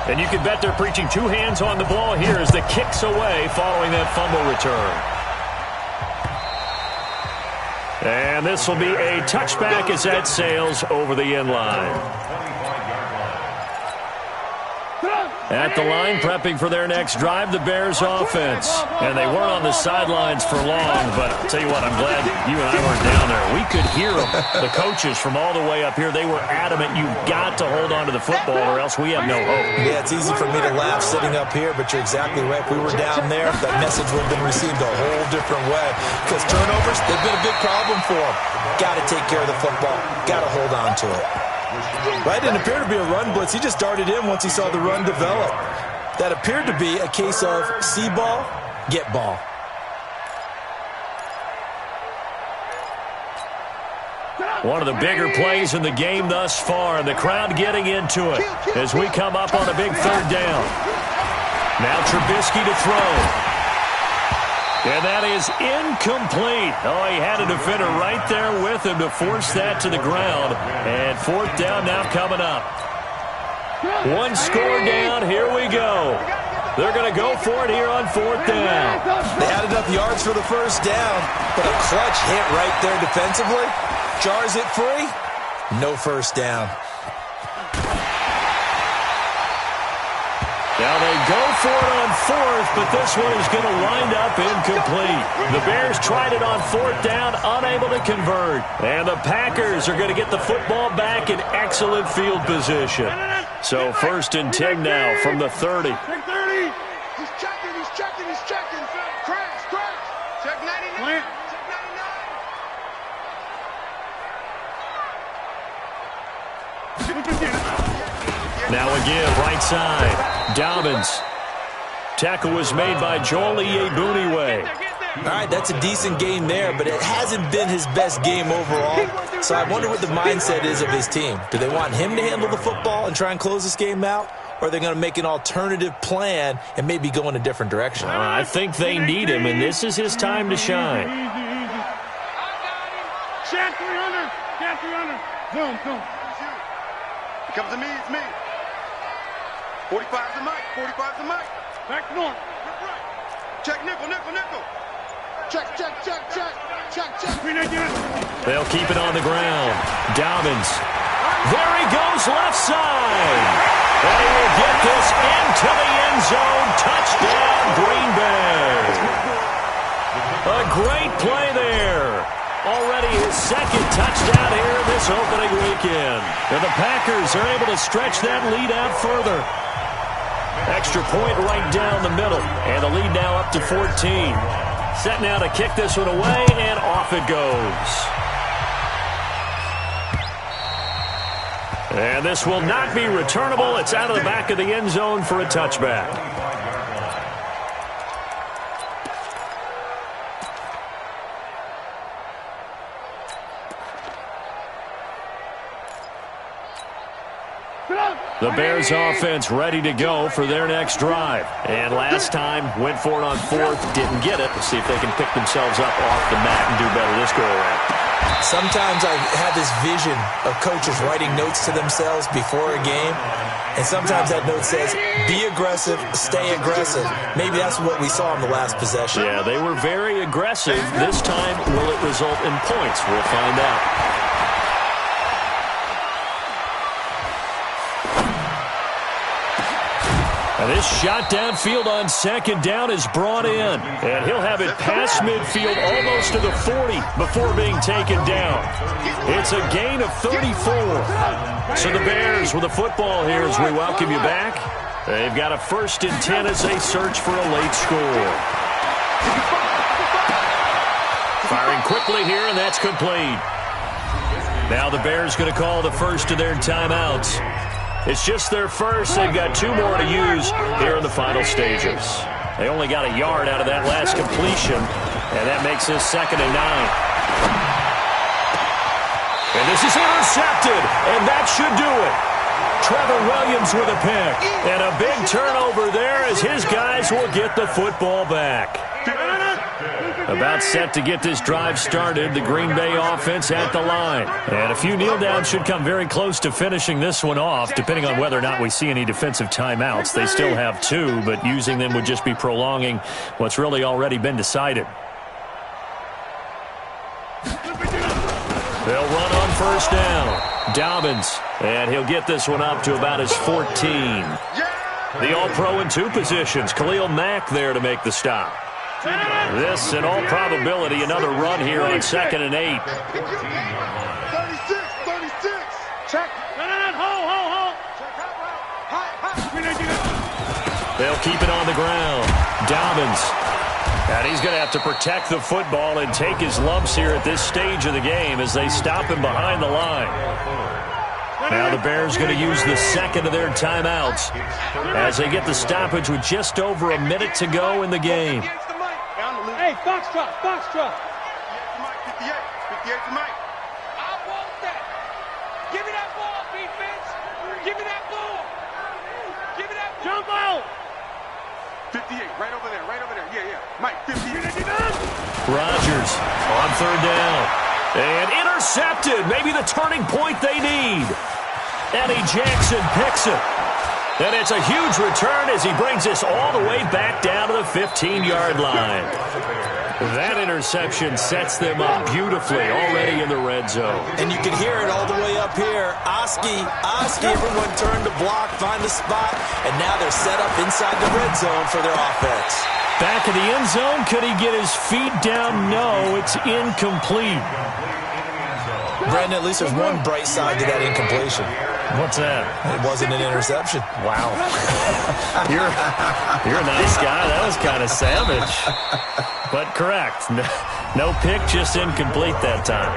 And you can bet they're preaching two hands on the ball here as the kick's away following that fumble return. And this will be a touchback as that sails over the end line. At the line, prepping for their next drive, the Bears offense. And they weren't on the sidelines for long, but I'll tell you what, I'm glad you and I weren't down there. We could hear them, the coaches from all the way up here. They were adamant, you've got to hold on to the football or else we have no hope. Yeah, it's easy for me to laugh sitting up here, but you're exactly right. If we were down there, that message would have been received a whole different way. Because turnovers, they've been a big problem for them. Got to take care of the football. Got to hold on to it. Right, didn't appear to be a run blitz. He just darted in once he saw the run develop. That appeared to be a case of see ball, get ball. One of the bigger plays in the game thus far, and the crowd getting into it as we come up on a big third down. Now Trubisky to throw. And that is incomplete. Oh, he had a defender right there with him to force that to the ground. And fourth down now coming up. One score down. Here we go. They're going to go for it here on fourth down. They added up yards for the first down, but a clutch hit right there defensively. Jars it free. No first down. Now they go for it on fourth, but this one is going to wind up incomplete. The Bears tried it on fourth down, unable to convert. And the Packers are going to get the football back in excellent field position. So 1st and 10 now from the 30. He's checking, he's checking, he's checking. Crash, crash. Check 99. Check 99. Now again, right side. Dobbins. Tackle was made by Joel Iyiegbuniwe. All right, that's a decent game there, but it hasn't been his best game overall. So I wonder what the mindset is of his team. Do they want him to handle the football and try and close this game out? Or are they going to make an alternative plan and maybe go in a different direction? I think they need him, and this is his time to shine. Chat 300. Chat 300. Zoom, zoom. It comes to me, it's me. 45's the mic, 45's the mic. Back north. Check nickel, nickel, nickel. Check, check, check, check. Check, check. They'll keep it on the ground. Dobbins. There he goes, left side. And he will get this into the end zone. Touchdown, Green Bay. A great play there. Already his second touchdown here in this opening weekend. And the Packers are able to stretch that lead out further. Extra point right down the middle. And the lead now up to 14. Set now to kick this one away, and off it goes. And this will not be returnable. It's out of the back of the end zone for a touchback. Get up! The Bears offense ready to go for their next drive. And last time, went for it on fourth, didn't get it. Let's see if they can pick themselves up off the mat and do better this go-around. Sometimes I have this vision of coaches writing notes to themselves before a game. And sometimes that note says, be aggressive, stay aggressive. Maybe that's what we saw in the last possession. Yeah, they were very aggressive. This time, will it result in points? We'll find out. And this shot downfield on second down is brought in. And he'll have it past midfield almost to the 40 before being taken down. It's a gain of 34. So the Bears with the football here as we welcome you back. They've got a 1st and 10 as they search for a late score. Firing quickly here, and that's complete. Now the Bears going to call the first of their timeouts. It's just their first. They've got 2 more to use here in the final stages. They only got a yard out of that last completion, and that makes this 2nd and 9. And this is intercepted, and that should do it. Trevor Williams with a pick, and a big turnover there as his guys will get the football back. About set to get this drive started, the Green Bay offense at the line. And a few kneel downs should come very close to finishing this one off, depending on whether or not we see any defensive timeouts. They still have 2, but using them would just be prolonging what's really already been decided. They'll run on 1st down. Dobbins, and he'll get this one up to about his 14. The All-Pro in 2 positions. Khalil Mack there to make the stop. This, in all probability, another run here on 2nd and 8. 36. Check. Hold. They'll keep it on the ground. Dobbins. And he's going to have to protect the football and take his lumps here at this stage of the game as they stop him behind the line. Now the Bears going to use the 2nd of their timeouts as they get the stoppage with just over a minute to go in the game. Hey, Foxtrot. 58 to Mike. I want that. Give me that ball, defense. Give me that ball. Give me that ball. Jump out. 58, right over there. Yeah. Mike, 58. Rodgers on 3rd down. And intercepted. Maybe the turning point they need. Eddie Jackson picks it. And it's a huge return as he brings us all the way back down to the 15-yard line. That interception sets them up beautifully already in the red zone. And you can hear it all the way up here. Oski, everyone turned to block, find the spot, and now they're set up inside the red zone for their offense. Back in the end zone, could he get his feet down? No, it's incomplete. Brandon, at least there's one bright side to that incompletion. What's that? It wasn't an interception. Wow. You're a nice guy. That was kind of savage. But correct. No pick, just incomplete that time.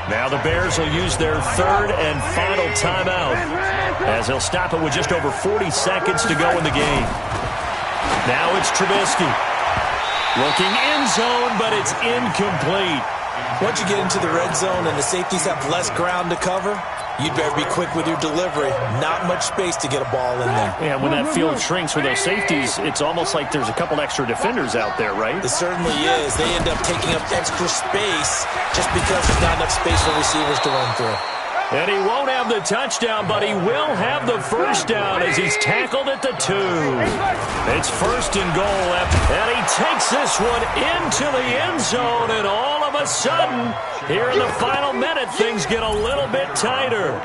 Now the Bears will use their 3rd and final timeout as they'll stop it with just over 40 seconds to go in the game. Now it's Trubisky. Looking end zone, but it's incomplete. Once you get into the red zone and the safeties have less ground to cover, you'd better be quick with your delivery. Not much space to get a ball in there. Yeah, when that field shrinks with those safeties, it's almost like there's a couple extra defenders out there, right? It certainly is. They end up taking up extra space just because there's not enough space for receivers to run through. And he won't have the touchdown, but he will have the 1st down as he's tackled at the 2. It's 1st and goal, and he takes this one into the end zone, and all of a sudden, here in the final minute, things get a little bit tighter.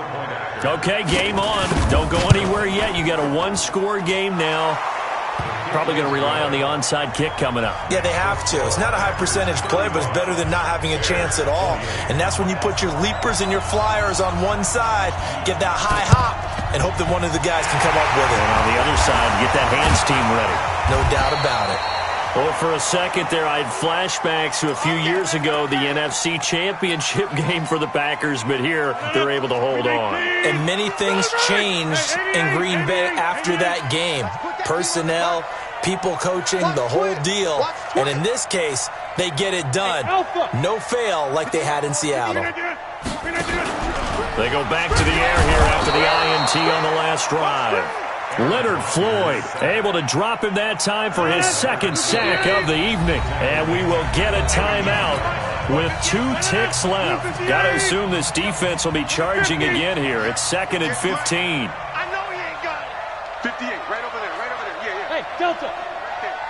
Okay, game on. Don't go anywhere yet. You got a 1-score game now. Probably going to rely on the onside kick coming up. Yeah, they have to. It's not a high percentage play, but it's better than not having a chance at all. And that's when you put your leapers and your flyers on one side, get that high hop, and hope that one of the guys can come up with it. And on the other side, get that hands team ready. No doubt about it. Well, for a second there, I had flashbacks to a few years ago, the NFC Championship game for the Packers, but here they're able to hold on. And many things changed in Green Bay after that game. Personnel, people coaching, the whole deal. And in this case, they get it done. No fail like they had in Seattle. They go back to the air here after the INT on the last drive. Leonard Floyd able to drop him that time for his second sack of the evening. And we will get a timeout with 2 ticks left. Got to assume this defense will be charging again here. It's 2nd and 15. I know he ain't got it. 58, right over there, right over there. Yeah. Hey, Delta. Right there.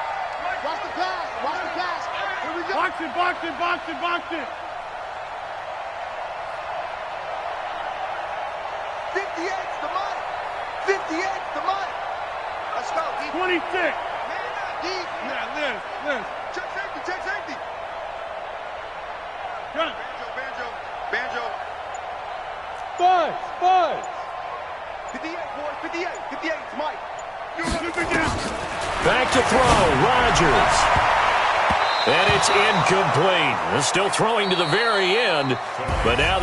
Watch the pass, watch the pass. Here we go. Box it. 58's the money. 58's the money. Let's go. 26. Man up, deep. Yeah, Liz. Check safety. Got it. Banjo. Buzz. 58, boys, 58. 58's Mike. Back to throw, Rodgers. And it's incomplete. Still throwing to the very end, but now